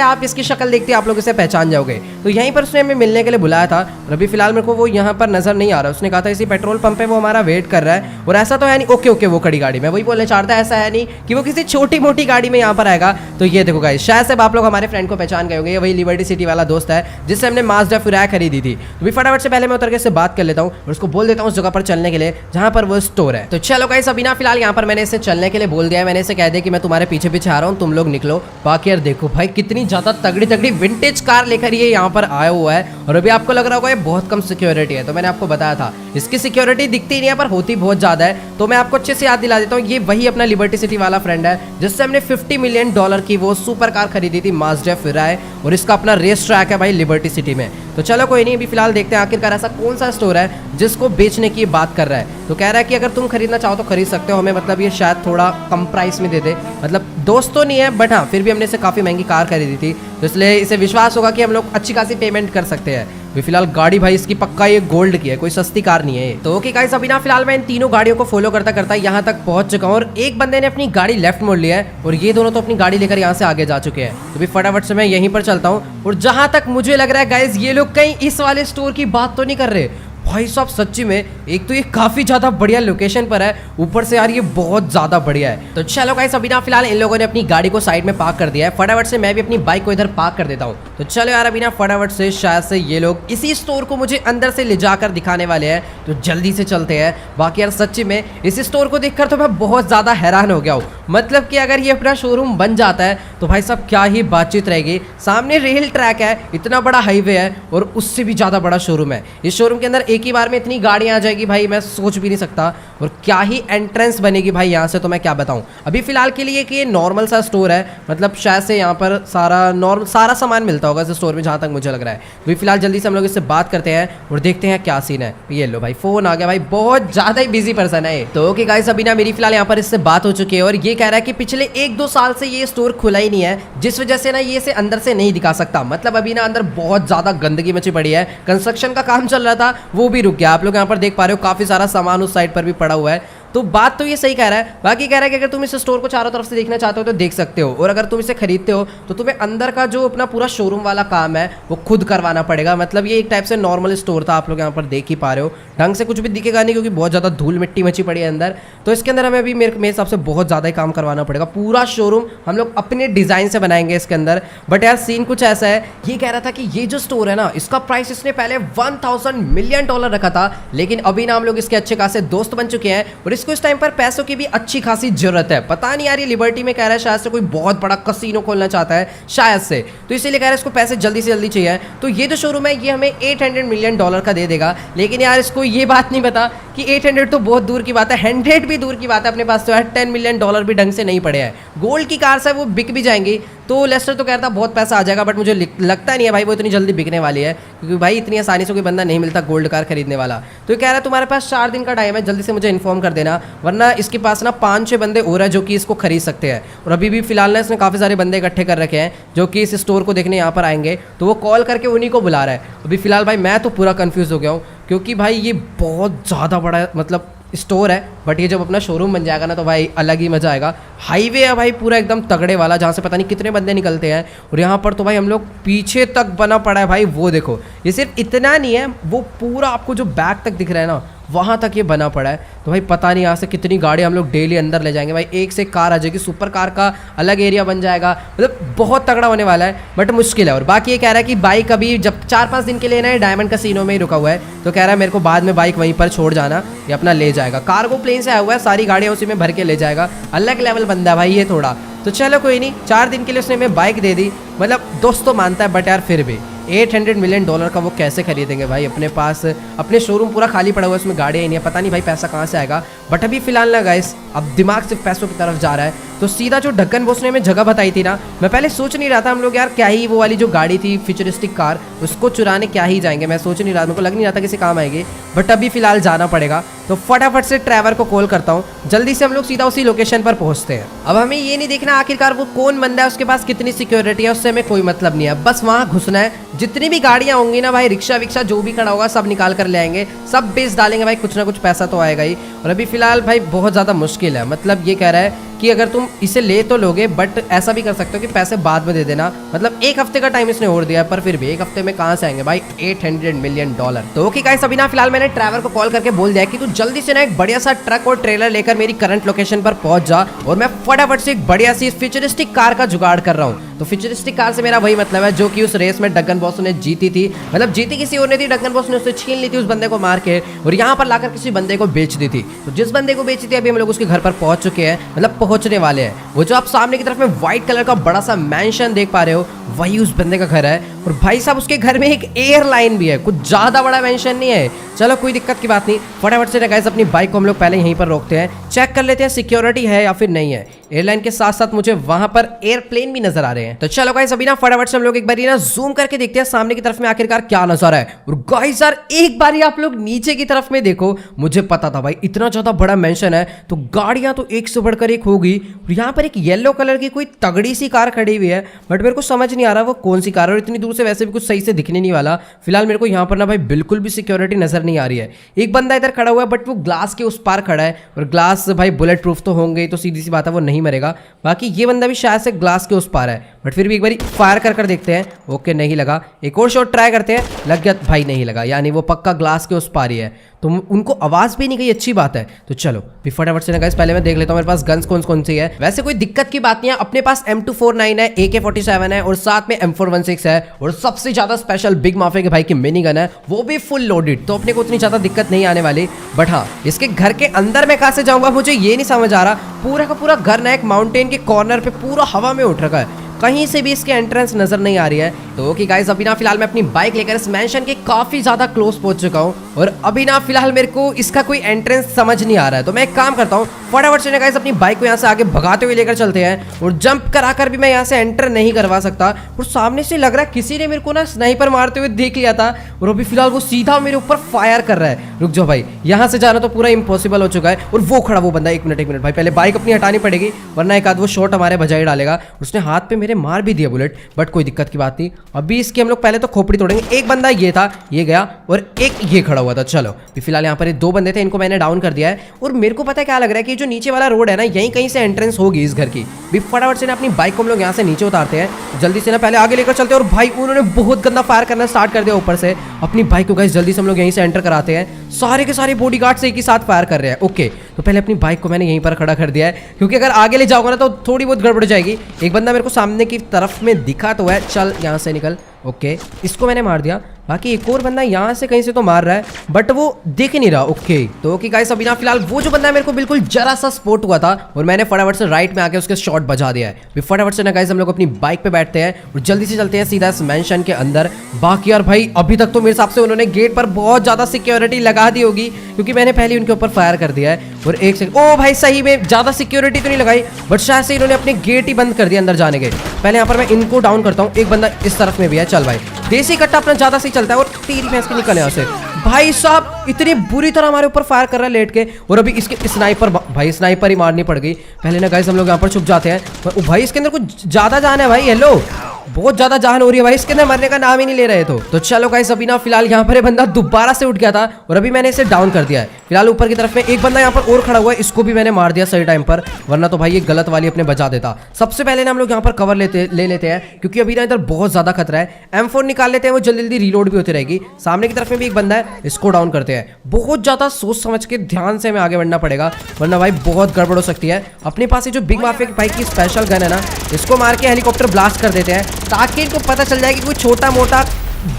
है, आप इसकी शक्ल देखते आप लोग इसे पहचान जाओगे। तो यहीं पर उसने हमें मिलने के लिए बुलाया था, और अभी फिलहाल मेरे को वो यहाँ पर नजर नहीं आ रहा। उसने कहा था इसी पेट्रोल पंप पे वो हमारा वेट कर रहा है, और ऐसा तो है नहीं। ओके वो खड़ी गाड़ी, मैं वही बोलना चाहता, ऐसा है नहीं कि वो किसी छोटी मोटी गाड़ी में यहाँ पर आएगा। तो ये देखो गाइस, शायद से आप लोग हमारे फ्रेंड को पहचान गए होंगे, ये वही लिबर्टी सिटी वाला दोस्त है जिससे हमने माज़दा फिराया खरीदी थी। तो भी फटाफट से पहले मैं उतर के इससे बात कर लेता हूँ, और उसको बोल देता हूँ उस जगह पर चलने के लिए जहाँ पर वो स्टोर है। तो चलो गाइस, अभी ना फिलहाल यहाँ पर मैंने इसे चलने के लिए बोल दिया है। मैंने इसे कह दिया कि मैं तुम्हारे पीछे पीछे आ रहा हूँ, तुम लोग निकलो। बाकी यार देखो भाई, कितनी ज्यादा तगड़ी तगड़ी विंटेज कार लेकर ये यहाँ पर आया हुआ है। और अभी आपको लग रहा होगा ये बहुत कम सिक्योरिटी है, तो मैंने आपको बताया था इसकी सिक्योरिटी दिखती नहीं है पर होती बहुत ज्यादा है। तो मैं आपको अच्छे से याद दिला देता हूँ, ये वही अपना लिबर्टी सिटी वाला फ्रेंड है जिससे हमने $50 मिलियन की वो सुपर कार खरीदी थी, माज़दा फिराय। और इसका अपना रेस ट्रैक है भाई लिबर्टी सिटी में। तो चलो कोई नहीं, अभी फिलहाल देखते हैं आखिरकार ऐसा कौन सा स्टोर है जिसको बेचने की बात कर रहा है। तो कह रहा है कि अगर तुम खरीदना चाहो तो खरीद सकते हो, हमें मतलब ये शायद थोड़ा कम प्राइस में दे दे। मतलब दोस्त तो नहीं है, बट हाँ फिर भी हमने इसे काफ़ी महंगी कार खरीदी थी, तो इसलिए इसे विश्वास होगा कि हम लोग अच्छी खासी पेमेंट कर सकते हैं। तो फिलहाल गाड़ी भाई इसकी पक्का ये गोल्ड की है, कोई सस्ती कार नहीं है। तो ओके गाइस, अभी ना फिलहाल मैं इन तीनों गाड़ियों को फॉलो करता करता यहाँ तक पहुंच चुका हूँ, और एक बंदे ने अपनी गाड़ी लेफ्ट मोड़ लिया है, और ये दोनों तो अपनी गाड़ी लेकर यहाँ से आगे जा चुके हैं। तो भी फटाफट से मैं यहीं पर चलता हूँ। और जहां तक मुझे लग रहा है गाइस, ये लोग कहीं इस वाले स्टोर की बात तो नहीं कर रहे। भाई साहब सच्ची में, एक तो ये काफी ज्यादा बढ़िया लोकेशन पर है, ऊपर से यार ये बहुत ज्यादा बढ़िया है। तो चलो गाइस, अभी ना फिलहाल इन लोगों ने अपनी गाड़ी को साइड में पार्क कर दिया है। फटाफट से मैं भी अपनी बाइक को इधर पार्क कर देता हूँ। तो चलो यार, अभी ना फटाफट से शायद से ये लोग इसी स्टोर को मुझे अंदर से ले जाकर दिखाने वाले हैं, तो जल्दी से चलते हैं। बाकी यार सच्ची में इस स्टोर को देखकर तो मैं बहुत ज्यादा हैरान हो गया हूँ। मतलब कि अगर ये अपना शोरूम बन जाता है तो भाई साहब क्या ही बातचीत रहेगी। सामने रेल ट्रैक है, इतना बड़ा हाईवे है, और उससे भी ज्यादा बड़ा शोरूम है। इस शोरूम के अंदर एक ही बार में इतनी गाड़ियां आ जाएगी भाई, मैं सोच भी नहीं सकता। और क्या ही एंट्रेंस बनेगी भाई यहाँ से, तो मैं क्या बताऊं। अभी फिलहाल के लिए कि ये नॉर्मल सा स्टोर है, मतलब शायद से यहाँ पर सारा सामान मिलता होगा इस स्टोर में, जहाँ तक मुझे लग रहा है। अभी फिलहाल जल्दी से हम लोग इससे बात करते हैं और देखते हैं क्या सीन है। ये लो भाई, फोन आ गया भाई, बहुत ज्यादा ही बिजी पर्सन है। तो ओके गाइस, अभी ना मेरी फिलहाल यहाँ पर इससे बात हो चुकी है, और ये कह रहा है कि पिछले 1-2 साल से ये स्टोर खुला ही नहीं है, जिस वजह से ना ये इसे अंदर से नहीं दिखा सकता। मतलब अभी ना अंदर बहुत ज्यादा गंदगी मची पड़ी है, कंस्ट्रक्शन का काम चल रहा था वो भी रुक गया। आप लोग यहाँ पर देख पा रहे हो, काफी सारा सामान उस साइड पर भी पड़ा हुआ है। तो बात तो ये सही कह रहा है। बाकी कह रहा है कि अगर तुम इस स्टोर को चारों तरफ से देखना चाहते हो तो देख सकते हो, और अगर तुम इसे खरीदते हो तो तुम्हें अंदर का जो अपना पूरा शोरूम वाला काम है वो खुद करवाना पड़ेगा। मतलब ये एक टाइप से नॉर्मल स्टोर था, आप लोग यहाँ पर देख ही पा रहे हो। ढंग से कुछ भी दिखेगा नहीं क्योंकि बहुत ज़्यादा धूल मिट्टी मची पड़ी है अंदर। तो इसके अंदर हमें अभी मेरे हिसाब से बहुत ज़्यादा ही काम करवाना पड़ेगा। पूरा शोरूम हम लोग अपने डिज़ाइन से बनाएंगे इसके अंदर। बट यार सीन कुछ ऐसा है, ये कह रहा था कि ये जो स्टोर है ना, इसका प्राइस इसने पहले $1000 मिलियन रखा था, लेकिन अभी ना हम लोग इसके अच्छे खासे दोस्त बन चुके हैं और इसको इस टाइम पर पैसों की भी अच्छी खासी जरूरत है। पता नहीं यार, ये लिबर्टी में कह रहा है शायद से कोई बहुत बड़ा कसीनो खोलना चाहता है शायद से, तो इसीलिए कह रहा है इसको पैसे जल्दी से जल्दी चाहिए। तो ये जो शोरूम है ये हमें $800 मिलियन का दे देगा। लेकिन यार इसको ये बात नहीं पता कि 800 तो बहुत दूर की बात है, 100 भी दूर की बात है। अपने पास तो यार $10 मिलियन भी ढंग से नहीं पड़े हैं। गोल्ड की कार्स है वो बिक भी जाएंगी, तो लेस्टर तो कहता बहुत पैसा आ जाएगा, बट मुझे लगता नहीं है भाई वो इतनी जल्दी बिकने वाली है, क्योंकि भाई इतनी आसानी से कोई बंदा नहीं मिलता गोल्ड कार खरीदने वाला। तो ये कह रहा है तुम्हारे पास 4 दिन का टाइम है, जल्दी से मुझे इन्फॉर्म कर देना, वरना इसके पास ना 5-6 बंदे और है जो कि इसको खरीद सकते हैं। और अभी भी फिलहाल ना इसने काफ़ी सारे बंदे इकट्ठे कर रखे हैं जो कि इस स्टोर को देखने यहाँ पर आएंगे, तो वो कॉल करके उन्हीं को बुला रहा है। अभी फिलहाल भाई मैं तो पूरा कन्फ्यूज़ हो गया हूँ, क्योंकि भाई ये बहुत ज़्यादा बड़ा मतलब स्टोर है, बट ये जब अपना शोरूम बन जाएगा ना तो भाई अलग ही मजा आएगा। हाईवे है भाई पूरा एकदम तगड़े वाला, जहाँ से पता नहीं कितने बंदे निकलते हैं। और यहाँ पर तो भाई हम लोग पीछे तक बना पड़ा है भाई, वो देखो। ये सिर्फ इतना नहीं है, वो पूरा आपको जो बैक तक दिख रहा है ना वहाँ तक ये बना पड़ा है। तो भाई पता नहीं यहाँ से कितनी गाड़ी हम लोग डेली अंदर ले जाएंगे भाई। एक से कार आ जाएगी, सुपर कार का अलग एरिया बन जाएगा, मतलब बहुत तगड़ा होने वाला है, बट मुश्किल है। और बाकी ये कह रहा है कि बाइक अभी जब 4-5 दिन के लिए ना डायमंड कैसीनो में ही रुका हुआ है, तो कह रहा है मेरे को बाद में बाइक वहीं पर छोड़ जाना, ये अपना ले जाएगा। कार्गो प्लेन से आया हुआ है, सारी गाड़ियाँ उसी में भर के ले जाएगा। अलग लेवल बंदा है भाई ये थोड़ा। तो चलो कोई नहीं, 4 दिन के लिए उसने हमें बाइक दे दी, मतलब दोस्त तो मानता है, बट यार फिर भी $800 मिलियन का वो कैसे खरीदेंगे भाई। अपने पास अपने शोरूम पूरा खाली पड़ा हुआ है, उसमें गाड़ियाँ ही नहीं है, पता नहीं भाई पैसा कहाँ से आएगा। बट अभी फिलहाल ना गाइस, अब दिमाग सिर्फ पैसों की तरफ जा रहा है। तो सीधा जो ढक्कन बॉस ने हमें जगह बताई थी ना, मैं पहले सोच नहीं रहा था हम लोग यार क्या ही वो वाली जो गाड़ी थी फ्यूचरिस्टिक कार, उसको चुराने क्या ही जाएंगे। मैं सोच नहीं रहा, मेरे को लग नहीं रहा था किसी काम आएगी, बट अभी फिलहाल जाना पड़ेगा। तो फटाफट से ट्रैवर को कॉल करता हूँ, जल्दी से हम लोग सीधा उसी लोकेशन पर पहुँचते हैं। अब हमें ये नहीं देखना आखिरकार वो कौन बंदा है, उसके पास कितनी सिक्योरिटी है, उससे हमें कोई मतलब नहीं है, बस वहाँ घुसना है। जितनी भी गाड़ियाँ होंगी ना भाई, रिक्शा विक्शा जो भी खड़ा होगा सब निकाल कर ले आएंगे, सब बेच डालेंगे भाई, कुछ ना कुछ पैसा तो आएगा ही। और अभी फिलहाल भाई बहुत ज़्यादा मुश्किल है, मतलब ये कह रहा है कि अगर तुम इसे ले तो लोगे, बट ऐसा भी कर सकते हो कि पैसे बाद में दे देना। मतलब 1 हफ्ते का टाइम इसने और दिया है, पर फिर भी 1 हफ्ते में कहाँ से आएंगे भाई $800 मिलियन। तो ओके गाइस, अभी ना फिलहाल मैंने ट्रैवल को कॉल करके बोल दिया कि तू जल्दी से ना एक बढ़िया सा ट्रक और ट्रेलर लेकर मेरी करंट लोकेशन पर पहुंच जा, और मैं फटाफट से एक बढ़िया सी फ्यूचरिस्टिक कार का जुगाड़ कर रहा हूँ। तो फ्यूचरिस्टिक कार से मेरा वही मतलब है जो कि उस रेस में डगन बॉस ने जीती थी, मतलब जीती किसी और ने थी, डगन बॉस ने उससे छीन ली थी उस बंदे को मार के, और यहाँ पर लाकर किसी बंदे को बेच दी थी। तो जिस बंदे को बेची थी अभी हम लोग उसके घर पर पहुंच चुके हैं, मतलब पहुंचने वाले हैं। वो जो आप सामने की तरफ में व्हाइट कलर का बड़ा सा मैंशन देख पा रहे हो, वही उस बंदे का घर है। और भाई साहब उसके घर में एक एयरलाइन भी है, कुछ ज्यादा बड़ा मैंशन नहीं है। चलो कोई दिक्कत की बात नहीं, फटाफट से गाइस अपनी बाइक को हम लोग पहले यहीं पर रोकते हैं, चेक कर लेते हैं सिक्योरिटी है या फिर नहीं है। एयरलाइन के साथ साथ मुझे वहां पर एयरप्लेन भी नजर आ रहे हैं। तो चलो गाइस अभी ना फटाफट से हम लोग एक बार ना जूम करके देखते हैं सामने की तरफ में आखिरकार क्या नजारा है। और गाइस यार एक बार आप लोग नीचे की तरफ में देखो, मुझे पता था भाई इतना ज्यादा बड़ा मेंशन है तो गाड़ियां तो एक से बढ़कर एक होगी। और यहाँ पर एक येलो कलर की कोई तगड़ी सी कार खड़ी हुई है, बट मेरे को समझ नहीं आ रहा वो कौन सी कार है, और इतनी दूर से वैसे भी कुछ सही से दिखने नहीं वाला। फिलहाल मेरे को यहाँ पर ना भाई बिल्कुल भी सिक्योरिटी नजर नहीं आ रही है। एक बंदा इधर खड़ा हुआ है, बट वो ग्लास के उस पार खड़ा है, और ग्लास भाई बुलेट प्रूफ तो होंगे, तो सीधी सी बात है वो नहीं मरेगा। बाकी ये बंदा भी शायद से ग्लास के उस पार है, बट फिर भी एक बार फायर कर देखते हैं। ओके नहीं लगा, एक और शॉट ट्राई करते हैं, लग गया भाई, नहीं लगा, यानी वो पक्का ग्लास के उस पार ही है। तो उनको आवाज भी नहीं गई, अच्छी बात है। तो चलो भी फटाफट से ना गाइस पहले मैं देख लेता हूँ मेरे पास गन्स कौन सी है। वैसे कोई दिक्कत की बात नहीं है, अपने पास M249 है, AK-47 है, और साथ में M416 है, और सबसे ज्यादा स्पेशल बिग माफिया के भाई की मिनी गन है, वो भी फुल लोडेड। तो अपने को उतनी ज्यादा दिक्कत नहीं आने वाली। बट हाँ, इसके घर के अंदर मैं कहाँ से जाऊंगा मुझे ये नहीं समझ आ रहा। पूरा का पूरा घर ना एक माउंटेन के कॉर्नर पे पूरा हवा में उठ रखा है, कहीं से भी इसके एंट्रेंस नजर नहीं आ रही है। तो ओके गाइस अभी ना फिलहाल मैं अपनी बाइक लेकर इस मैंशन के काफी ज्यादा क्लोज पहुंच चुका हूं, और अभी ना फिलहाल मेरे को इसका कोई एंट्रेंस समझ नहीं आ रहा है। तो मैं एक काम करता हूं, फटाफट से गाइस अपनी बाइक को यहाँ से आगे भगाते हुए लेकर चलते हैं, और जंप कराकर भी मैं यहाँ से एंटर नहीं करवा सकता। और सामने से लग रहा है किसी ने मेरे को ना स्नाइपर मारते हुए देख लिया था, और अभी फिलहाल वो सीधा मेरे ऊपर फायर कर रहा है। रुक जाओ भाई, यहाँ से जाना तो पूरा इम्पॉसिबल हो चुका है। और वो खड़ा वो बंदा, एक मिनट भाई, पहले बाइक अपनी हटानी पड़ेगी, वरना एक आध वो शॉट हमारे बजाय डालेगा। उसने हाथ पे मेरे मार भी दिया बुलेट, बट कोई दिक्कत की बात नहीं। अभी इसकी हम लोग पहले तो खोपड़ी तोड़ेंगे। एक बंदा ये था, ये गया, और एक ये खड़ा हुआ था। चलो फिलहाल यहाँ पर ये 2 बंदे थे, इनको मैंने डाउन कर दिया है। और मेरे को पता है क्या लग रहा है कि जो नीचे वाला रोड है ना, यहीं कहीं से एंट्रेंस होगी इस घर की। भी फटाफट से ना अपनी बाइक को हम लोग यहाँ से नीचे उतारते हैं, जल्दी से ना पहले आगे लेकर चलते हैं। और भाई उन्होंने बहुत गंदा फायर करना स्टार्ट कर दिया ऊपर से। अपनी बाइक को गाइस जल्दी से हम लोग यहीं से एंटर कराते हैं। सारे के सारे बॉडीगार्ड से एक ही साथ फायर कर रहे हैं। ओके, तो पहले अपनी बाइक को मैंने यहीं पर खड़ा कर दिया है, क्योंकि अगर आगे ले जाऊंगा ना तो थोड़ी बहुत गड़बड़ हो जाएगी। एक बंदा मेरे को सामने की तरफ में दिखा तो है, चल यहाँ से निकल। ओके, इसको मैंने मार दिया। बाकी एक और बंदा यहाँ से कहीं से तो मार रहा है, बट वो दिख नहीं रहा। ओके, तो ओके गाइस, अभी ना फिलहाल वो जो बंदा है मेरे को बिल्कुल जरा सा स्पॉट हुआ था, और मैंने फटाफट से राइट में आके उसके शॉट बजा दिया है। फटाफट से ना गाइस हम लोग अपनी बाइक पे बैठते हैं और जल्दी से चलते हैं सीधा इस मेंशन के अंदर। बाकी यार भाई अभी तक तो मेरे हिसाब से उन्होंने गेट पर बहुत ज्यादा सिक्योरिटी लगा दी होगी, क्योंकि मैंने पहले उनके ऊपर फायर कर दिया है। और एक सेकंड, ओ भाई सही में ज्यादा सिक्योरिटी तो नहीं लगाई, बट शायद से इन्होंने अपने गेट ही बंद कर दिया अंदर जाने के। पहले यहाँ पर मैं इनको डाउन करता हूँ। एक बंदा इस तरफ में भी है। चल भाई, देसी कट्टा अपना ज्यादा सही चलता है। और तेरी भैंस के निकल यहाँ से। भाई साहब इतनी बुरी तरह हमारे ऊपर फायर कर रहा है लेट के, और अभी इसके स्नाइपर, भाई स्नाइपर ही मारनी पड़ गई। पहले ना गाइस हम लोग यहाँ पर छुप जाते हैं। भाई इसके अंदर कुछ ज्यादा जान है भाई। हेलो, बहुत ज्यादा जान हो रही है भाई, इसके अंदर मरने का नाम ही नहीं ले रहे। तो चलो गाइस, अभी ना फिलहाल यहाँ पर बंदा दोबारा से उठ गया था, और अभी मैंने इसे डाउन कर दिया है। फिलहाल ऊपर की तरफ में एक बंदा यहाँ पर और खड़ा हुआ है, इसको भी मैंने मार दिया सही टाइम पर, वरना तो भाई ये गलत वाली अपने बचा देता। सबसे पहले ना हम लोग यहाँ पर कवर ले लेते हैं, क्योंकि अभी ना इधर बहुत ज्यादा खतरा है। M4 निकाल लेते हैं, वो जल्दी जल्दी रीलोड भी होती रहेगी। सामने की तरफ में भी एक बंदा है, इसको डाउन करते हैं। बहुत ज्यादा सोच समझ के ध्यान से हमें आगे बढ़ना पड़ेगा, वरना भाई बहुत गड़बड़ हो सकती है। अपने पास ये जो बिग माफिया भाई की स्पेशल गन है ना, इसको मार के हेलीकॉप्टर ब्लास्ट कर देते हैं, ताकि इनको पता चल जाए कि कोई छोटा मोटा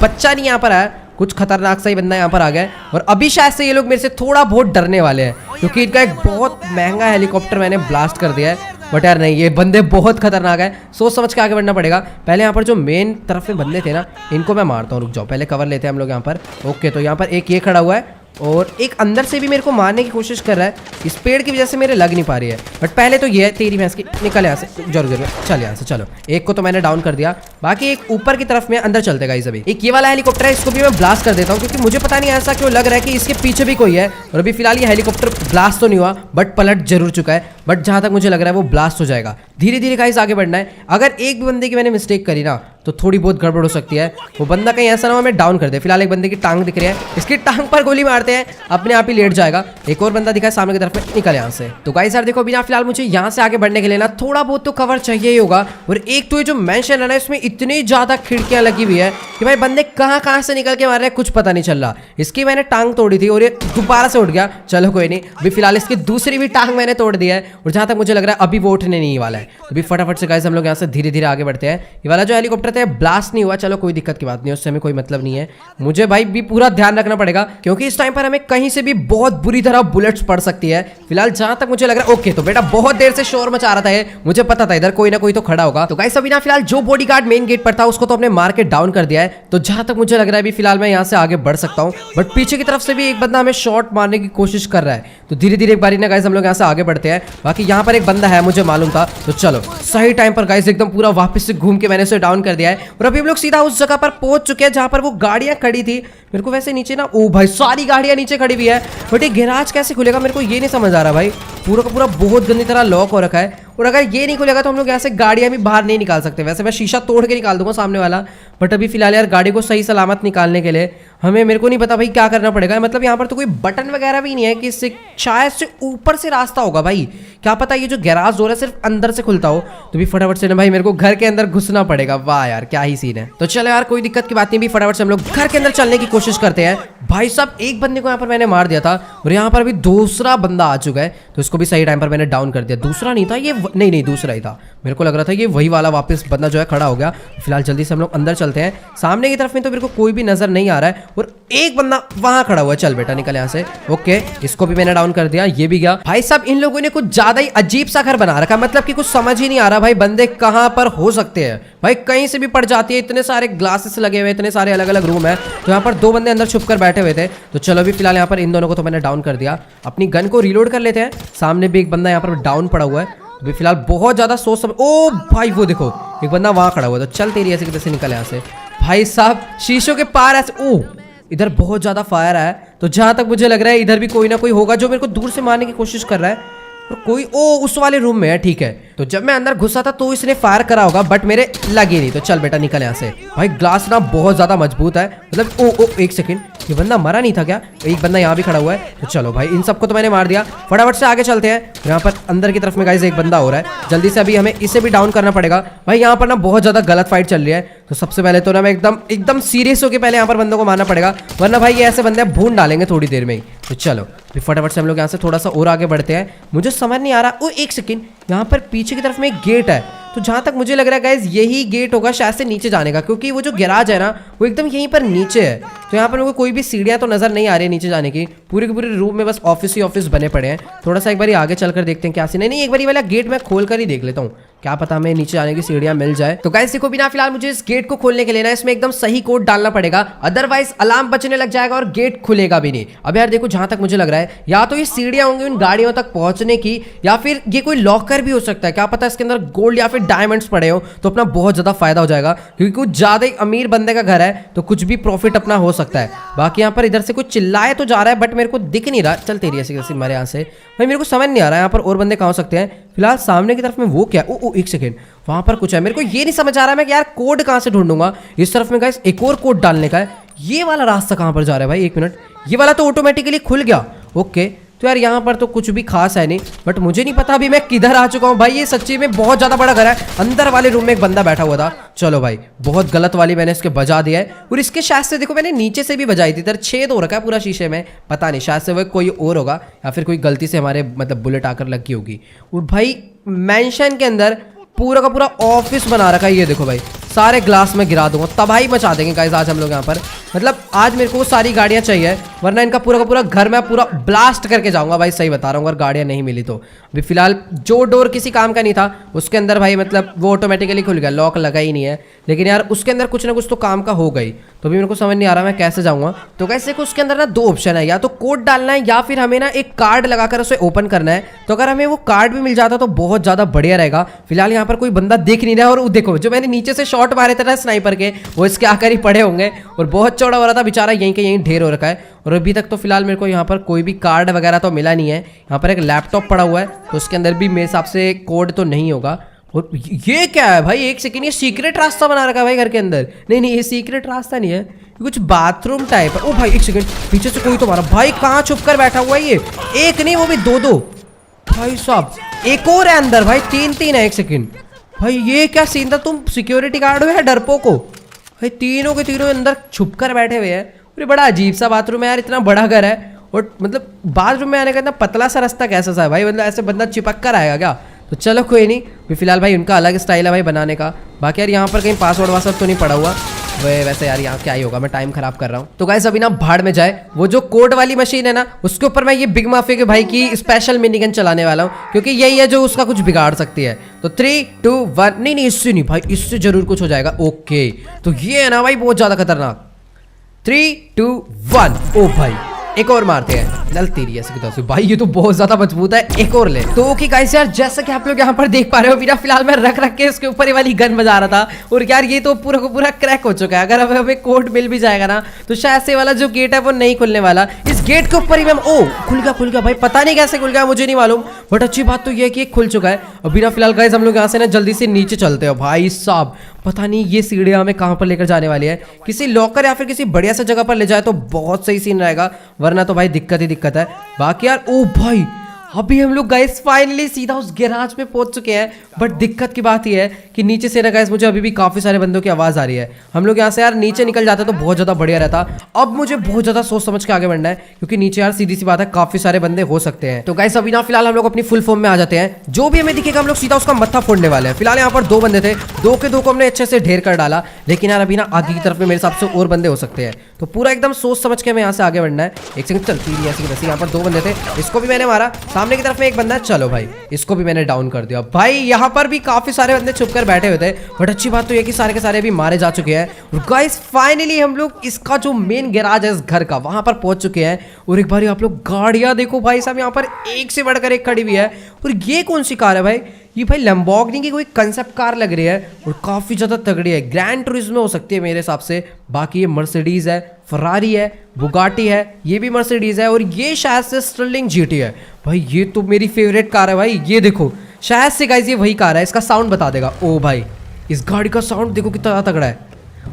बच्चा नहीं यहाँ पर है, कुछ खतरनाक सा ही बंदा यहाँ पर आ गया। और अभी शायद से ये लोग मेरे से थोड़ा बहुत डरने वाले हैं, क्योंकि इनका एक बहुत महंगा हेलीकॉप्टर मैंने ब्लास्ट कर दिया है। बट यार नहीं, ये बंदे बहुत खतरनाक है, सोच समझ के आगे बढ़ना पड़ेगा। पहले यहाँ पर जो मेन तरफ में बंदे थे ना, इनको मैं मारता हूँ। रुक जाओ, पहले कवर लेते हैं हम लोग यहाँ पर। ओके, तो यहाँ पर एक ये खड़ा हुआ है, और एक अंदर से भी मेरे को मारने की कोशिश कर रहा है। इस पेड़ की वजह से मेरे लग नहीं पा रही है, बट पहले तो ये है, तेरी भैंस की निकल यहाँ से। जरूर चल यहाँ से। चलो, एक को तो मैंने डाउन कर दिया, बाकी एक ऊपर की तरफ में अंदर चलते गाइस। अभी एक ये वाला हेलीकॉप्टर है, इसको भी मैं ब्लास्ट कर देता हूँ, क्योंकि मुझे पता नहीं ऐसा क्यों लग रहा है कि इसके पीछे भी कोई है। और अभी फिलहाल ये हेलीकॉप्टर ब्लास्ट तो नहीं हुआ, बट पलट जरूर चुका है। बट जहां तक मुझे लग रहा है वो ब्लास्ट हो जाएगा। धीरे धीरे गाइस आगे बढ़ना है। अगर एक भी बंदे की मैंने मिस्टेक करी ना, तो थोड़ी बहुत गड़बड़ हो सकती है। वो बंदा कहीं ऐसा ना हो हमें डाउन कर दे। फिलहाल एक बंदे की टांग दिख रही है, इसकी टांग पर गोली मारते हैं, अपने आप ही लेट जाएगा। एक और बंदा दिखा है सामने की तरफ में, निकल यहाँ से। तो गाइस यार देखो, बिना फिलहाल मुझे यहाँ से आगे बढ़ने के लिए ना थोड़ा बहुत तो कवर चाहिए ही होगा। और एक तो ये जो मेंशन है ना, इसमें इतनी ज्यादा खिड़कियां लगी हुई है कि भाई बंदे कहाँ से निकल के मार रहे हैं कुछ पता नहीं चल रहा। इसकी मैंने टांग तोड़ी थी और ये दोबारा से उठ गया। चलो कोई नहीं, अभी फिलहाल इसकी दूसरी भी टांग मैंने तोड़ दी है, और जहां तक मुझे लग रहा है अभी वो उठने नहीं वाला है। अभी फटाफट से गाइस हम लोग यहाँ से धीरे धीरे आगे बढ़ते हैं। ये वाला जो हेलीकॉप्टर था ब्लास्ट नहीं हुआ, चलो कोई दिक्कत की बात नहीं, उससे हमें कोई मतलब नहीं है। मुझे भाई भी पूरा ध्यान रखना पड़ेगा, क्योंकि इस टाइम पर हमें कहीं से भी बहुत बुरी तरह बुलेट्स पड़ सकती है। फिलहाल जहां तक मुझे लग रहा है, ओके, तो बेटा बहुत देर से शोर मचा रहा था ये, मुझे पता था इधर कोई ना कोई तो खड़ा होगा। तो गाइस अभी ना फिलहाल जो बॉडीगार्ड मेन गेट पर था उसको तो हमने मार के डाउन कर दिया है। तो जहां तक मुझे लग रहा है अभी फिलहाल मैं यहाँ से आगे बढ़ सकता हूँ, बट पीछे की तरफ से भी एक बंदा हमें शॉट मारने की कोशिश कर रहा है। तो धीरे धीरे एक बारी ना गाइस हम लोग यहाँ से आगे बढ़ते हैं। बाकी यहाँ पर एक बंदा है, मुझे मालूम था। तो चलो सही टाइम पर गाइस एकदम पूरा वापस से घूम के मैंने उसे डाउन कर दिया है। और अभी हम लोग सीधा उस जगह पर पहुंच चुके हैं जहां पर वो गाड़ियां खड़ी थी। मेरे को वैसे नीचे ना, ओ भाई सारी गाड़ियां नीचे खड़ी हुई है, बट ये गैराज कैसे खुलेगा मेरे को ये नहीं समझ आ रहा भाई। पूरा का पूरा बहुत गंदी तरह लॉक हो रखा है, और अगर ये नहीं खुलेगा तो हम लोग यहाँ से गाड़ियां भी बाहर नहीं निकाल सकते। वैसे मैं शीशा तोड़ के निकाल दूंगा सामने वाला, बट अभी फिलहाल यार गाड़ी को सही सलामत निकालने के लिए हमें, मेरे को नहीं पता भाई क्या करना पड़ेगा। मतलब यहाँ पर तो कोई बटन वगैरह भी नहीं है कि इससे शायद से ऊपर से रास्ता होगा भाई, क्या पता ये जो गैराज डोर है सिर्फ अंदर से खुलता हो। तो भी फटाफट से ना भाई मेरे को घर के अंदर घुसना पड़ेगा। वाह यार क्या ही सीन है। तो चलो यार कोई दिक्कत की बात नहीं, भी फटाफट से हम लोग घर के अंदर चलने की कोशिश करते हैं। भाई साहब एक बंदे को यहाँ पर मैंने मार दिया था, और यहाँ पर अभी दूसरा बंदा आ चुका है, तो इसको भी सही टाइम पर मैंने डाउन कर दिया। दूसरा नहीं था ये, नहीं दूसरा ही था, मेरे को लग रहा था ये वही वाला वापस बंदा जो है खड़ा हो गया। फिलहाल जल्दी से हम लोग अंदर चलते हैं। सामने की तरफ में तो मेरे को कोई भी नजर नहीं आ रहा है, और एक बंदा वहां खड़ा हुआ है। चल बेटा निकल यहाँ से। ओके, इसको भी मैंने डाउन कर दिया, ये भी गया। भाई साहब इन लोगों ने कुछ ज्यादा ही अजीब सा घर बना रखा, मतलब कि कुछ समझ ही नहीं आ रहा भाई बंदे कहां पर हो सकते हैं। भाई कहीं से भी पड़ जाती है, इतने सारे ग्लासेस लगे हुए, इतने सारे अलग अलग रूम है। तो यहाँ पर दो बंदे अंदर छुप कर बैठे हुए थे। तो चलो अभी फिलहाल यहाँ पर इन दोनों को तो मैंने डाउन कर दिया। अपनी गन को रीलोड कर लेते हैं। सामने भी एक बंदा यहाँ पर डाउन पड़ा हुआ है। अभी फिलहाल बहुत ज्यादा सोच समझ, ओ भाई वो देखो एक बंदा वहां खड़ा हुआ है। तो चल तेरी ऐसे किधर से निकल यहाँ से। भाई साहब शीशों के पार ऐसे, ओ इधर बहुत ज्यादा फायर है। तो जहां तक मुझे लग रहा है इधर भी कोई ना कोई होगा जो मेरे को दूर से मारने की कोशिश कर रहा है। और कोई उस वाले रूम में है। ठीक है, तो जब मैं अंदर घुसा था तो इसने फायर करा होगा, बट मेरे लगे नहीं। तो चल बेटा निकल यहाँ से। भाई ग्लास ना बहुत ज्यादा मजबूत है, मतलब एक सेकंड, ये बंदा मरा नहीं था क्या? एक बंदा यहाँ भी खड़ा हुआ है। तो चलो भाई इन सबको तो मैंने मार दिया, फटाफट से आगे चलते हैं। यहाँ पर अंदर की तरफ में गाइस एक बंदा हो रहा है, जल्दी से अभी हमें इसे भी डाउन करना पड़ेगा। भाई यहाँ पर ना बहुत ज्यादा गलत फाइट चल रही है, तो सबसे पहले तो ना मैं एकदम सीरियस होकर पहले यहाँ पर बंदों को मारना पड़ेगा, वरना भाई ये ऐसे बंदे भून डालेंगे थोड़ी देर में ही। तो चलो फटाफट से हम लोग यहाँ से थोड़ा सा और आगे बढ़ते हैं। मुझे समझ नहीं आ रहा, एक सेकंड, यहाँ पर पीछे की तरफ में एक गेट है। तो जहां तक मुझे लग रहा है गाइस यही गेट होगा शायद से नीचे जाने का, क्योंकि वो जो गैराज है ना वो एकदम यहीं पर नीचे है। तो यहाँ पर मेरे को कोई भी सीढ़ियां तो नजर नहीं आ रही नीचे जाने की, पूरे के पूरे रूम में बस ऑफिस ही ऑफिस बने पड़े हैं। थोड़ा सा एक बार आगे चलकर देखते हैं क्या सीन है। नहीं, एक बार वाला गेट मैं खोल कर ही देख लेता हूँ, क्या पता हमें नीचे जाने की सीढ़ियां मिल जाए। तो गाइस देखो बिना फिलहाल मुझे इस गेट को खोलने के लिए ना इसमें एकदम सही कोड डालना पड़ेगा, अदरवाइज अलार्म बजने लग जाएगा और गेट खुलेगा भी नहीं। अब यार देखो जहां तक मुझे लग रहा है या तो ये सीढ़ियां होंगी उन गाड़ियों तक पहुंचने की, या फिर ये कोई लॉकर भी हो सकता है, क्या पता इसके अंदर गोल्ड या फिर डायमंड्स पड़े हो, तो अपना बहुत ज्यादा फायदा हो जाएगा, क्योंकि कुछ ज्यादा ही अमीर बंदे का घर है तो कुछ भी प्रॉफिट अपना हो सकता है। बाकी यहाँ पर इधर से कुछ चिल्लाए तो जा रहा है, बट मेरे को दिख नहीं रहा। चल तेरी ऐसी कैसी मारे यहाँ से, भाई मेरे को समझ नहीं आ रहा है यहाँ पर और बंदे कहाँ हो सकते हैं। फिलहाल सामने की तरफ में वो क्या, एक सेकंड, वहां पर कुछ है, मेरे को ये नहीं समझ आ रहा है मैं यार कोड कहाँ से ढूंढूंगा। इस तरफ में गाइस एक और कोड डालने का है। ये वाला रास्ता कहाँ पर जा रहा है भाई, एक मिनट, ये वाला तो ऑटोमेटिकली खुल गया। ओके, तो यार यहाँ पर तो कुछ भी खास है नहीं, बट मुझे नहीं पता अभी मैं किधर आ चुका हूँ। भाई ये सच्ची में बहुत ज्यादा बड़ा घर है, अंदर वाले रूम में एक बंदा बैठा हुआ था। चलो भाई बहुत गलत वाली मैंने इसके बजा दिया है, और इसके शायद से देखो मैंने नीचे से भी बजाई थी, इधर छेद हो रखा है पूरा शीशे में, पता नहीं शायद से वो कोई और होगा या फिर कोई गलती से हमारे मतलब बुलेट आकर लगी होगी। और भाई मैंशन के अंदर पूरा का पूरा ऑफिस बना रखा है, ये देखो भाई सारे ग्लास में गिरा दूंगा, तबाही मचा देंगे गाइस आज हम लोग यहाँ पर। मतलब आज मेरे को सारी गाड़ियाँ चाहिए, वरना इनका पूरा का पूरा घर मैं पूरा ब्लास्ट करके जाऊंगा भाई, सही बता रहा हूँ। अगर गाड़ियाँ नहीं मिली तो अभी फिलहाल जो डोर किसी काम का नहीं था उसके अंदर भाई मतलब वो ऑटोमेटिकली खुल गया, लॉक लगा ही नहीं है, लेकिन यार उसके अंदर कुछ ना कुछ तो काम का हो गई। तो अभी मेरे को समझ नहीं आ रहा मैं कैसे जाऊँगा। तो कैसे उसके अंदर ना दो ऑप्शन है, या तो कोड डालना है या फिर हमें ना एक कार्ड लगाकर उसे ओपन करना है। तो अगर हमें वो कार्ड भी मिल जाता तो बहुत ज़्यादा बढ़िया रहेगा। फिलहाल यहाँ पर कोई बंदा दिख नहीं रहा है, और देखो जो मैंने नीचे से शॉट मारे थे ना स्नाइपर के, वो इसके आकर ही पड़े होंगे, और बहुत चौड़ा हो रहा था बेचारा, यहीं के यहीं ढेर हो रखा है। और अभी तक तो फिलहाल मेरे को यहाँ पर कोई भी कार्ड वगैरह तो मिला नहीं है। यहाँ पर एक लैपटॉप पड़ा हुआ है, तो उसके अंदर भी मेरे हिसाब से कोड तो नहीं होगा। और ये क्या है भाई, एक सेकंड, ये सीक्रेट रास्ता बना रखा है भाई घर के अंदर। नहीं ये सीक्रेट रास्ता नहीं है, कुछ बाथरूम टाइप है। ओ भाई एक सेकंड, पीछे से कोई तो मारा भाई, कहाँ छुप कर बैठा हुआ है ये, एक नहीं वो भी दो भाई साहब, एक और है अंदर भाई, तीन है। एक सेकंड भाई ये क्या सीन था, तुम सिक्योरिटी गार्ड हो या डरपोक हो भाई? तीनों के तीनों अंदर छुप कर बैठे हुए हैं। अरे बड़ा अजीब सा बाथरूम है यार, इतना बड़ा घर है, और मतलब बाथरूम में आने का इतना पतला सा रास्ता कैसा सा है भाई, मतलब ऐसे बंदा चिपक कर आएगा क्या? तो चलो कोई नहीं, फिलहाल भाई उनका अलग स्टाइल है भाई बनाने का। बाकी यार यहाँ पर कहीं पासवर्ड वासवर्ड तो नहीं पड़ा हुआ वैसे यार, यहाँ क्या ही होगा, मैं टाइम खराब कर रहा हूँ। तो गाइस अभी ना भाड़ में जाए, वो जो कोड वाली मशीन है ना उसके ऊपर मैं ये बिग माफिया के भाई की स्पेशल मिनीगन चलाने वाला हूँ, क्योंकि यही है जो उसका कुछ बिगाड़ सकती है। तो 3, 2, 1, नहीं इससे नहीं भाई, इससे जरूर कुछ हो जाएगा। ओके तो ये है ना भाई बहुत ज्यादा खतरनाक। 3, 2, 1, ओ भाई एक और मारते हैं, चल तेरी ऐसे की भाई, ये तो बहुत ज्यादा मजबूत है, एक और ले। तो ओके गाइस यार जैसा कि आप लोग यहाँ पर देख पा रहे हो, मेरा फिलहाल मैं रख के उसके ऊपर ये वाली गन बजा रहा था, और यार ये तो पूरा को पूरा क्रैक हो चुका है। अगर अब हमें कोड मिल भी जाएगा ना तो शायद से वाला जो गेट है वो नहीं खुलने वाला। इस गेट के ऊपर ही मैं खुल गया भाई, पता नहीं कैसे खुल गया, मुझे नहीं मालूम, बट अच्छी बात तो ये कि खुल चुका है। अभी ना फिलहाल गाइस हम लोग यहाँ से ना जल्दी से नीचे चलते हो भाई साहब, पता नहीं ये सीढ़ियां हमें कहां पर लेकर जाने वाली है, किसी लॉकर या फिर किसी बढ़िया सा जगह पर ले जाए तो बहुत सही सीन रहेगा, वरना तो भाई दिक्कत ही दिक्कत है। बाकी यार ओ भाई अभी हम लोग गाइस फाइनली सीधा उस गैराज में पहुंच चुके हैं, बट दिक्कत की बात यह है कि नीचे से ना गाइस मुझे अभी भी काफी सारे बंदों की आवाज आ रही है। हम लोग यहाँ से यार नीचे निकल जाते तो बहुत ज्यादा बढ़िया रहता। अब मुझे बहुत ज्यादा सोच समझ के आगे बढ़ना है, क्योंकि नीचे यार सीधी सी बात है काफी सारे बंदे हो सकते हैं। तो गाइस अभी ना फिलहाल हम लोग अपनी फुल फॉर्म में आ जाते हैं, जो भी हमें दिखेगा हम लोग सीधा उसका मत्था फोड़ने वाले हैं। फिलहाल यहाँ पर 2 बंदे थे, 2 के 2 को हमने अच्छे से ढेर कर डाला, लेकिन यार अभी ना आगे की तरफ में मेरे हिसाब से और बंदे हो सकते हैं, तो पूरा एकदम सोच समझ के हमें यहाँ से आगे बढ़ना है। एक सेकंड चलती है ऐसी वैसे, यहाँ पर 2 बंदे थे, इसको भी मैंने मारा, सामने की तरफ में एक बंदा, चलो भाई इसको भी मैंने डाउन कर दिया। भाई यहाँ पर भी काफी सारे बंदे छुप कर बैठे हुए थे, बट अच्छी बात तो ये कि सारे के सारे भी मारे जा चुके हैं। और गाइस फाइनली हम लोग इसका जो मेन गैराज है इस घर का वहां पर पहुंच चुके हैं। और एक बार आप लोग गाड़ियां देखो भाई साहब, यहाँ पर एक से बढ़कर एक खड़ी हुई है। और ये कौन सी कार है भाई, ये भाई लैम्बोर्गिनी की कोई कंसेप्ट कार लग रही है और काफ़ी ज़्यादा तगड़ी है। ग्रैंड टूरिज्मो हो सकती है मेरे हिसाब से। बाकी ये मर्सिडीज़ है, फरारी है, बुगाटी है, ये भी मर्सिडीज़ है और ये शायद से स्टर्लिंग जीटी है। भाई ये तो मेरी फेवरेट कार है भाई, ये देखो शायद से गाइस ये वही कार है। इसका साउंड बता देगा। ओ भाई इस गाड़ी का साउंड देखो कितना तगड़ा है।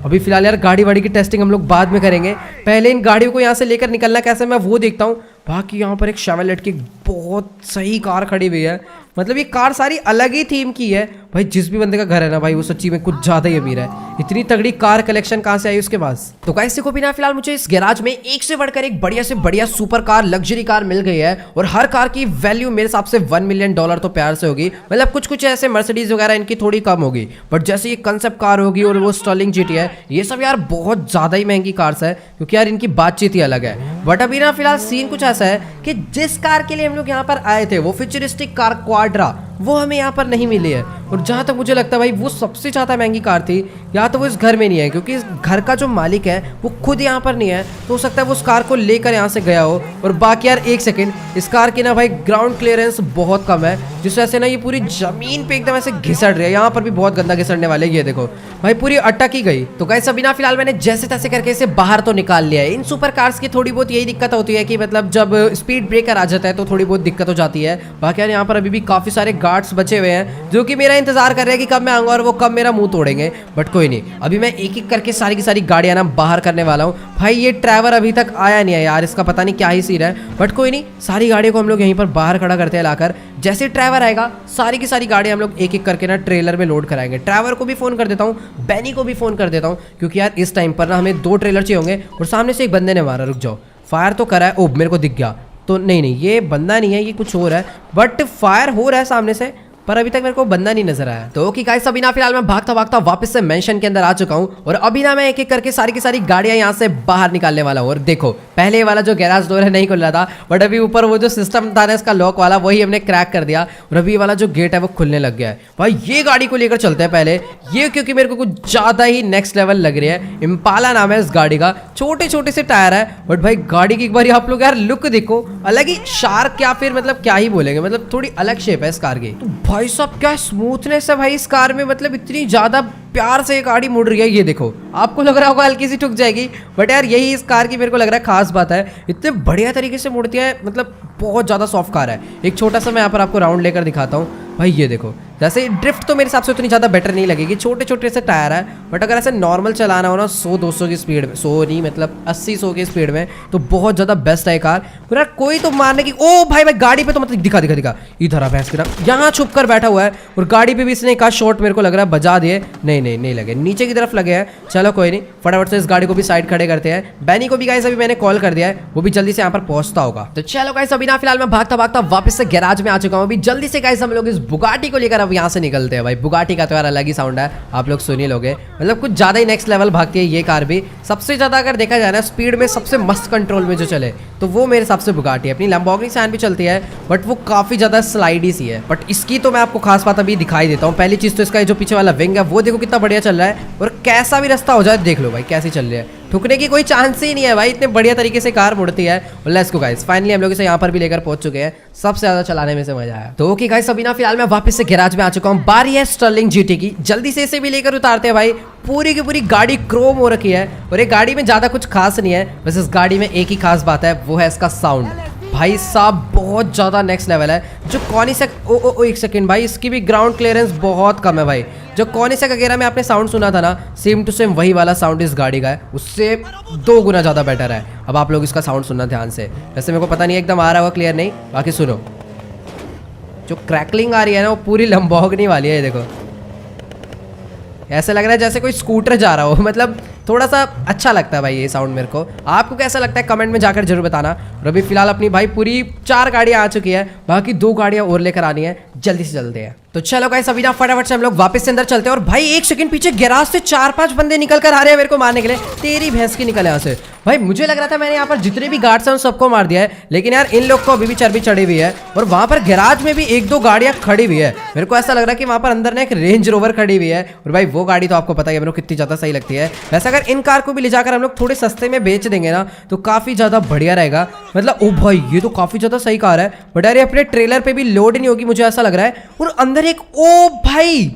अभी फिलहाल यार गाड़ी वाड़ी की टेस्टिंग हम लोग बाद में करेंगे, पहले इन गाड़ियों को यहाँ से लेकर निकलना कैसे मैं वो देखता हूँ। बाकी यहाँ पर एक शेवरलेट की बहुत सही कार खड़ी हुई है। मतलब ये कार सारी अलग ही थीम की है भाई। जिस भी बंदे का घर है ना भाई वो सच्ची में कुछ ज़्यादा ही अमीर है। इतनी तगड़ी कार कलेक्शन कहाँ से आई उसके पास। तो गाइस देखो बिना फिलहाल मुझे इस गैराज में एक से बढ़कर एक बढ़िया से बढ़िया सुपर कार लग्जरी कार मिल गई है और हर कार की वैल्यू मेरे हिसाब से $1 मिलियन तो प्यार से होगी। मतलब कुछ कुछ ऐसे मर्सिडीज वगैरह इनकी थोड़ी कम होगी, बट जैसे ये कंसेप्ट कार होगी और वो स्टर्लिंग जीटी है, ये सब यार बहुत ज़्यादा ही महंगी कार्स है क्योंकि यार इनकी बातचीत ही अलग है। बट अभी ना फिलहाल सीन कुछ ऐसा है कि जिस कार के लिए हम लोग यहाँ पर आए थे वो फ्यूचरिस्टिक कार क्वाड्रा, वो हमें यहाँ पर नहीं मिली है। और जहाँ तक मुझे लगता है भाई वो सबसे ज़्यादा महंगी कार थी, या तो वो इस घर में नहीं है क्योंकि इस घर का जो मालिक है वो खुद यहाँ पर नहीं है। तो हो सकता है वो उस कार को लेकर यहाँ से गया हो। और बाकी यार एक सेकंड, इस कार की ना भाई ग्राउंड क्लियरेंस बहुत कम है, जिस वजह से ना ये पूरी जमीन पे एकदम ऐसे घिसड़ रही है। यहाँ पर भी बहुत गंदा घिसड़ने वाले, ये देखो भाई पूरी अटक ही गई। तो गाइस अभी ना फिलहाल मैंने जैसे तैसे करके इसे बाहर तो निकाल लिया है। इन सुपर कार्स की थोड़ी बहुत यही दिक्कत होती है कि मतलब जब स्पीड ब्रेकर आ जाता है तो थोड़ी बहुत दिक्कत हो जाती है। बाकी यार यहाँ पर अभी भी काफ़ी सारे गार्ड्स बचे हुए हैं जो कि मेरा इंतजार कर रहे हैं कि कब मैं आऊंगा और वो कब मेरा मुंह तोड़ेंगे। बट कोई नहीं, अभी मैं एक एक करके सारी की सारी गाड़ियां ना बाहर करने वाला हूँ। भाई ये ड्राइवर अभी तक आया नहीं है यार, इसका पता नहीं क्या ही सीन है। बट कोई नहीं, सारी गाड़ियों को हम लोग यहीं पर बाहर खड़ा करते हैं लाकर। जैसे ड्राइवर आएगा सारी की सारी गाड़ियां हम लोग एक एक करके ना ट्रेलर में लोड कराएंगे। ड्राइवर को भी फोन कर देता हूँ, बैनी को भी फोन कर देता हूँ, क्योंकि यार इस टाइम पर ना हमें 2 ट्रेलर चाहिए होंगे। और सामने से एक बंदे ने मारा, रुक जाओ, फायर तो करा है। ओ मेरे को दिख गया, तो नहीं ये बंदा नहीं है, ये कुछ और है। बट फायर हो रहा है सामने से, पर अभी तक मेरे को बंदा नहीं नजर आया। तो ओके गाइस अभी ना फिलहाल मैं भागता भागता वापस से मेंशन के अंदर आ चुका हूँ और अभी ना मैं एक एक करके सारी की सारी गाड़ियां यहाँ से बाहर निकालने वाला हूँ। और देखो पहले वाला जो गैराज डोर है नहीं खुल रहा था, बट अभी ऊपर वो जो सिस्टम था ना इसका लॉक वाला, वही हमने क्रैक कर दिया और अभी वाला जो गेट है वो खुलने लग गया है। भाई ये गाड़ी को लेकर चलते हैं पहले, ये क्योंकि मेरे को कुछ ज्यादा ही नेक्स्ट लेवल लग रही है। इम्पाला नाम है इस गाड़ी का, छोटे छोटे से टायर है, बट भाई गाड़ी की एक बार आप लोग यार लुक देखो, अलग ही शार्क या फिर मतलब क्या ही बोलेंगे, मतलब थोड़ी अलग शेप है इस कार की। तो भाई साहब क्या स्मूथनेस है भाई इस कार में, मतलब इतनी ज्यादा प्यार से ये गाड़ी मुड़ रही है। ये देखो आपको लग रहा होगा हल्की सी ठुक जाएगी, बट यार यही इस कार की मेरे को लग रहा है खास बात है, इतने बढ़िया तरीके से मुड़ती है, मतलब बहुत ज़्यादा सॉफ्ट कार है। एक छोटा सा मैं यहाँ पर आपको राउंड लेकर दिखाता हूँ। भाई ये देखो, जैसे ड्रिफ्ट तो मेरे हिसाब से उतनी ज़्यादा बेटर नहीं लगेगी, छोटे छोटे से टायर है, बट अगर ऐसे नॉर्मल चलाना हो ना 100-200 की स्पीड में, 100 नहीं मतलब 80-100 की स्पीड में, तो बहुत ज़्यादा बेस्ट है कार। फिर यार कोई तो मारने की, ओ भाई गाड़ी पे तो मतलब दिखा इधर आ भैंस की ना, यहाँ छुप कर बैठा हुआ है और गाड़ी पे भी इसने एक शॉट मेरे को लग रहा है बजा दिए। नहीं लगे, नीचे की तरफ लगे हैं। चलो कोई नहीं, फटाफट से इस गाड़ी को भी साइड खड़े करते हैं। बैनी को भी गाइस अभी मैंने कॉल कर दिया है, वो भी जल्दी से यहाँ पर पहुंचता होगा। तो चलो गाइस अभी ना फिलहाल मैं भागता भागता वापस से गैराज में आ चुका हूँ। अभी जल्दी से गाइस हम लोग इस बुगाटी को लेकर अब यहाँ से निकलते हैं। भाई बुगाटी का तो यार अलग ही साउंड है, आप लोग सुन ही लोगे, मतलब कुछ ज्यादा ही नेक्स्ट लेवल भागती है ये कार भी। सबसे ज्यादा अगर देखा जाए ना स्पीड में सबसे मस्त कंट्रोल में जो चले तो वो मेरे हिसाब से बुगाटी है। अपनी लैम्बोर्गिनी सैन भी चलती है, बट वो काफी ज्यादा स्लाइडी सी है। बट इसकी तो मैं आपको खास बात अभी दिखाई देता हूँ। पहली चीज तो इसका जो पीछे वाला विंग है वो देखो कितना बढ़िया चल रहा है, और कैसा भी रास्ता हो जाए देख लो भाई कैसी चल रही है, ठुकने की कोई चांस ही नहीं है भाई, इतने बढ़िया तरीके से कार मुड़ती है। और लेट्स गो गाइस, फाइनली हम लोग इसे यहाँ पर भी लेकर पहुंच चुके हैं। सबसे ज्यादा चलाने में से मजा आया। तो ओके गाइस अभी ना फिलहाल मैं वापस से गैराज में आ चुका हूँ। बारी है स्टर्लिंग जीटी की, जल्दी से इसे भी लेकर उतारते हैं भाई। पूरी की पूरी गाड़ी क्रोम हो रखी है और ये गाड़ी में ज्यादा कुछ खास नहीं है, बस इस गाड़ी में एक ही खास बात है, वो है इसका साउंड। भाई साहब बहुत ज़्यादा नेक्स्ट लेवल है। जो कॉनिसेक ओ एक सेकंड भाई, इसकी भी ग्राउंड क्लियरेंस बहुत कम है भाई। जो कॉनिसेक वगैरह में आपने साउंड सुना था ना, सेम टू सेम वही वाला साउंड इस गाड़ी का है, उससे 2 गुना ज़्यादा बेटर है। अब आप लोग इसका साउंड सुनना ध्यान से, वैसे मेरे को पता नहीं एकदम आ रहा होगा क्लियर नहीं, बाकी सुनो जो क्रैकलिंग आ रही है ना वो पूरी लैम्बोर्गिनी वाली है। ये देखो ऐसा लग रहा है जैसे कोई स्कूटर जा रहा हो, मतलब थोड़ा सा अच्छा लगता है भाई ये साउंड मेरे को। आपको कैसा लगता है कमेंट में जाकर जरूर बताना। और अभी फिलहाल अपनी भाई पूरी 4 गाड़ियां आ चुकी है, बाकी 2 गाड़ियां और लेकर आनी है, जल्दी से चलते हैं। तो चलो गाइस अभी ना फटाफट से हम लोग वापस से अंदर चलते हैं। और भाई एक सेकंड पीछे गैराज से 4-5 बंदे निकल कर आ रहे हैं मेरे को मारने के लिए। तेरी भैंस की निकल यहाँ से। भाई मुझे लग रहा था मैंने यहाँ पर जितने भी गार्ड्स हैं उन सबको मार दिया है, लेकिन यार इन लोग को अभी भी चर्बी चढ़ी हुई है। और वहां पर गैराज में भी 1-2 गाड़ियां खड़ी हुई है। मेरे को ऐसा लग रहा है कि वहां पर अंदर ना एक रेंज रोवर खड़ी हुई है, और भाई वो गाड़ी तो आपको पता है मेरे को कितनी ज्यादा सही लगती है। वैसे अगर इन कार को भी ले जाकर हम लोग थोड़े सस्ते में बेच देंगे ना तो काफी ज्यादा बढ़िया रहेगा, मतलब ओ भाई ये तो काफी ज्यादा सही कार है, बट यार ये अपने ट्रेलर पे भी लोड नहीं होगी मुझे ऐसा लग रहा है। और अंदर एक ओ भाई,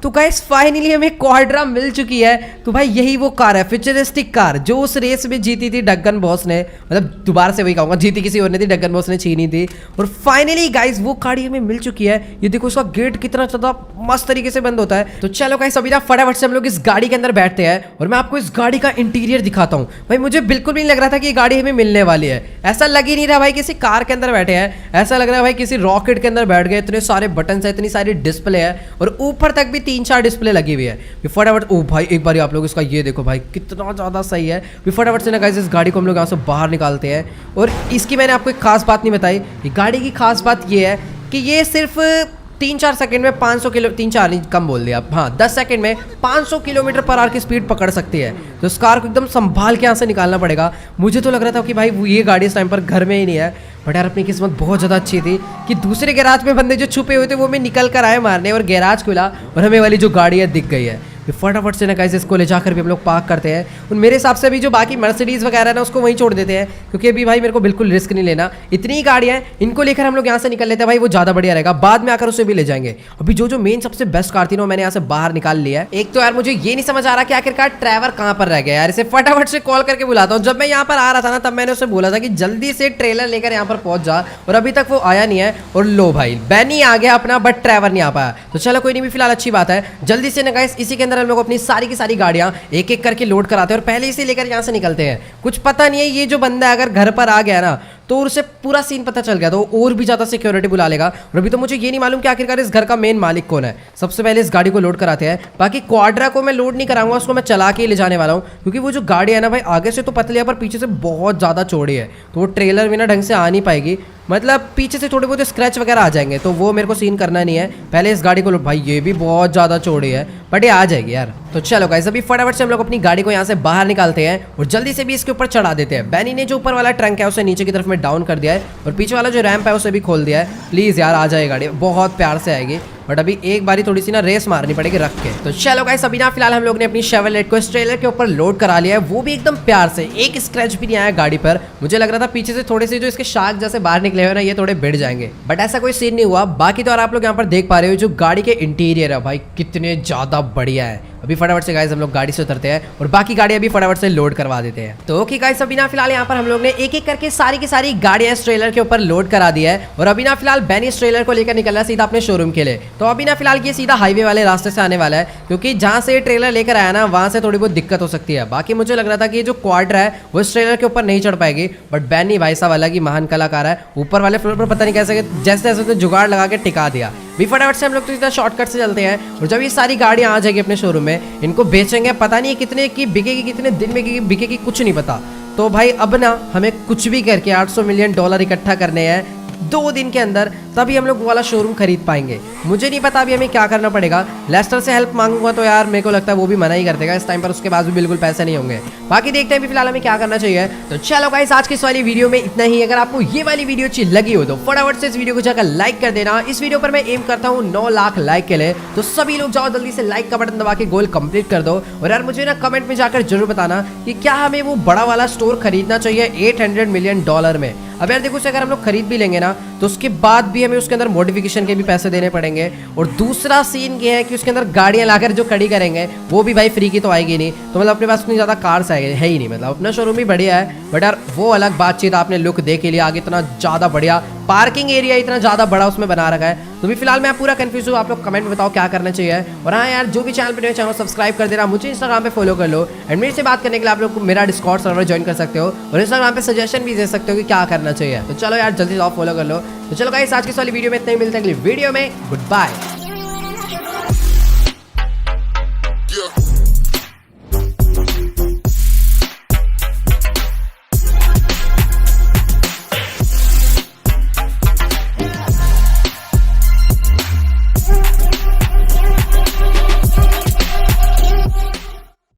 तो गाइस फाइनली हमें क्वाड्रा मिल चुकी है। तो भाई यही वो कार है, फ्यूचरिस्टिक कार जो उस रेस में जीती थी डग्गन बॉस ने, मतलब दोबारा से वही कहूंगा, जीती किसी और ने थी, डग्गन बॉस ने छीनी थी। और फाइनली गाइस वो गाड़ी हमें मिल चुकी है। ये देखो इसका गेट कितना ज्यादा मस्त तरीके से बंद होता है। तो चलो गाइस अभी ना फटाफट से हम लोग इस गाड़ी के अंदर बैठते हैं और मैं आपको इस गाड़ी का इंटीरियर दिखाता हूँ। भाई मुझे बिल्कुल भी नहीं लग रहा था कि ये गाड़ी हमें मिलने वाली है, ऐसा लग ही नहीं रहा भाई किसी कार के अंदर बैठे हैं, ऐसा लग रहा है भाई किसी रॉकेट के अंदर बैठ गए। इतने सारे बटन है, इतनी सारी डिस्प्ले है और ऊपर तक भी 3-4 डिस्प्ले लगी हुई है। फटाफट ओ भाई एक बार आप लोग इसका ये देखो भाई कितना ज्यादा सही है। फटाफट से ना गाइस इस गाड़ी को हम लोग यहाँ से बाहर निकालते हैं। और इसकी मैंने आपको एक खास बात नहीं बताई, ये गाड़ी की खास बात ये है कि ये सिर्फ 3-4 सेकंड में 500 किलो, 3-4 नहीं कम बोल दिया, हाँ 10 सेकंड में 500 किलोमीटर पर आवर की स्पीड पकड़ सकती है। तो इस कार को एकदम संभाल के यहाँ से निकालना पड़ेगा। मुझे तो लग रहा था कि भाई ये गाड़ी इस टाइम पर घर में ही नहीं है, बट यार अपनी किस्मत बहुत ज़्यादा अच्छी थी कि दूसरे गैराज में बंदे जो छुपे हुए थे वो में निकल कर आए मारने, और गैराज खुला और हमें वाली जो गाड़ी है दिख गई है। फटाफट से ना गाइस इसको ले जाकर भी हम लोग पार्क करते हैं। और मेरे हिसाब से अभी जो बाकी मर्सिडीज वगैरह है ना उसको वहीं छोड़ देते हैं, क्योंकि अभी भाई मेरे को बिल्कुल रिस्क नहीं लेना। इतनी ही गाड़ियां हैं, इनको लेकर हम लोग यहाँ से निकल लेते हैं भाई, वो ज़्यादा बढ़िया रहेगा। बाद में आकर उसे भी ले जाएंगे। अभी जो मेन सबसे बेस्ट कार थी ना मैंने यहाँ से बाहर निकाल लिया है। एक तो यार मुझे ये नहीं समझ आ रहा कि आखिरकार ट्रैवर कहाँ पर रह गया यार, इसे फटाफट से कॉल करके बुलाता हूँ। जब मैं यहाँ पर आ रहा था ना तब मैंने उसे बोला था कि जल्दी से ट्रेलर लेकर यहाँ पर पहुंच जा, और अभी तक वो आया नहीं है। और लो भाई बैनी आ गया अपना, बट ट्रैवर नहीं आ पाया। तो चलो कोई नहीं, भी फिलहाल अच्छी बात है। जल्दी से ना गाइस इसी के अंदर हम लोग अपनी सारी गाड़ियां एक एक करके लोड कराते हैं और पहले इसे लेकर यहां से निकलते हैं। कुछ पता नहीं है ये जो बंदा अगर घर पर आ गया ना तो उसे पूरा सीन पता चल गया तो और भी ज्यादा सिक्योरिटी बुला लेगा। और अभी तो मुझे ये नहीं मालूम कि आखिरकार इस घर का मेन मालिक कौन है। सबसे पहले इस गाड़ी को लोड कराते हैं। बाकी क्वाड्रा को मैं लोड नहीं कराऊंगा, उसको मैं चला के ले जाने वाला हूँ, क्योंकि वो जो गाड़ी है ना भाई आगे से तो पतली है पर पीछे से बहुत ज्यादा चौड़ी है, तो वो ट्रेलर में ना ढंग से आ नहीं पाएगी। मतलब पीछे से थोड़े बहुत स्क्रैच वगैरह आ जाएंगे, तो वो मेरे को सीन करना नहीं है। पहले इस गाड़ी को लो, भाई ये भी बहुत ज़्यादा चौड़ी है बट ये आ जाएगी यार। तो चलो गाइस अभी फटाफट से हम लोग अपनी गाड़ी को यहाँ से बाहर निकालते हैं और जल्दी से भी इसके ऊपर चढ़ा देते हैं। बैनी ने जो ऊपर वाला ट्रंक है उसे नीचे की तरफ में डाउन कर दिया है और पीछे वाला जो रैंप है उसे भी खोल दिया है। प्लीज़ यार आ जाए गाड़ी, बहुत प्यार से आएगी, बट अभी एक बारी थोड़ी सी ना रेस मारनी पड़ेगी रख के। तो चलो गाइस अभी ना फिलहाल हम लोग ने अपनी शेवरलेट को इस ट्रेलर के ऊपर लोड करा लिया है, वो भी एकदम प्यार से, एक स्क्रैच भी नहीं आया गाड़ी पर। मुझे लग रहा था पीछे से थोड़े से जो इसके शार्क जैसे बाहर निकले हुए ना ये थोड़े भिड़ जाएंगे, बट ऐसा कोई सीन नहीं हुआ। बाकी तो और आप लोग यहाँ पर देख पा रहे हो जो गाड़ी के इंटीरियर है भाई कितने ज्यादा बढ़िया है। अभी फटाफट से गाइस हम लोग गाड़ी से उतरते हैं और बाकी गाड़ियां भी फटाफट से लोड करवा देते हैं। तो ओके गाइस अभी ना फिलहाल यहाँ पर हम लोग ने एक एक करके सारी की सारी गाड़ियां इस ट्रेलर के ऊपर लोड करा दी है और अभी ना फिलहाल बैनी इस ट्रेलर को लेकर निकल रहा है सीधा अपने शोरूम के लिए। तो अभी ना फिलहाल ये सीधा हाईवे वाले रास्ते से आने वाला है, क्योंकि जहां से ये ट्रेलर लेकर आया ना वहां से थोड़ी बहुत दिक्कत हो सकती है। बाकी मुझे लग रहा था कि ये जो क्वाड्रा है वो इस ट्रेलर के ऊपर नहीं चढ़ पाएगी, बट बैनी भाई साहब अलग ही महान कलाकार है, ऊपर वाले फ्लोर पर पता नहीं कैसे जैसे जैसे जुगाड़ लगा के टिका दिया। भी फटाफट से हम लोग तो सीधा शॉर्टकट से चलते हैं और जब ये सारी गाड़ियां आ जाएगी अपने शोरूम में इनको बेचेंगे, पता नहीं कितने की बिकेगी, कितने दिन में बिकेगी कुछ नहीं पता। तो भाई अब ना हमें कुछ भी करके $800 मिलियन इकट्ठा करने हैं 2 दिन के अंदर, तभी हम लोग वो वाला शोरूम खरीद पाएंगे। मुझे नहीं पता अभी हमें क्या करना पड़ेगा। लेस्टर से हेल्प मांगूंगा तो यार मेरे को लगता है वो भी मना ही कर देगा इस टाइम पर, उसके पास भी बिल्कुल पैसे नहीं होंगे। बाकी देखते हैं भी फिलहाल हमें क्या करना चाहिए। तो चलो गाइस आज की इस वाली वीडियो में इतना ही। अगर आपको ये वाली वीडियो अच्छी लगी हो तो फटाफट से इस वीडियो को जाकर लाइक कर देना। इस वीडियो पर मैं एम करता हूँ 9 लाख लाइक के लिए, तो सभी लोग जाओ जल्दी से लाइक का बटन दबा के गोल कंप्लीट कर दो। और यार मुझे ना कमेंट में जाकर जरूर बताना कि क्या हमें वो बड़ा वाला स्टोर खरीदना चाहिए $800 मिलियन में। अब यार देखो अगर हम लोग खरीद भी लेंगे ना तो उसके बाद भी हमें उसके अंदर मॉडिफिकेशन के भी पैसे देने पड़ेंगे। और दूसरा सीन ये है कि उसके अंदर गाड़ियां लाकर जो खड़ी करेंगे वो भी भाई फ्री की तो आएगी नहीं, तो मतलब अपने पास इतनी ज़्यादा कार्स है ही नहीं। मतलब अपना शोरूम भी बढ़िया है, बट यार वो अलग बातचीत, आपने लुक देख लिया, आगे इतना ज़्यादा बढ़िया पार्किंग एरिया इतना ज़्यादा बड़ा उसमें बना रखा है। तो भी फिलहाल मैं पूरा कंफ्यूज हूँ, आप लोग कमेंट में बताओ क्या करना चाहिए। और हाँ यार जो भी चैनल पे चैनल सब्सक्राइब कर देना, मुझे इंस्टाग्राम पे फॉलो कर लो, एंड मेरे से बात करने के लिए आप लोग मेरा डिस्कॉर्ड सर्वर ज्वाइन कर सकते हो और इंस्टाग्राम पे सजेशन भी दे सकते हो कि क्या करना चाहिए। तो चलो यार जल्दी से फॉलो कर लो। तो चलो गाइस आज की वाली वीडियो में इतना ही, मिलते हैं अगली वीडियो में, गुड बाय।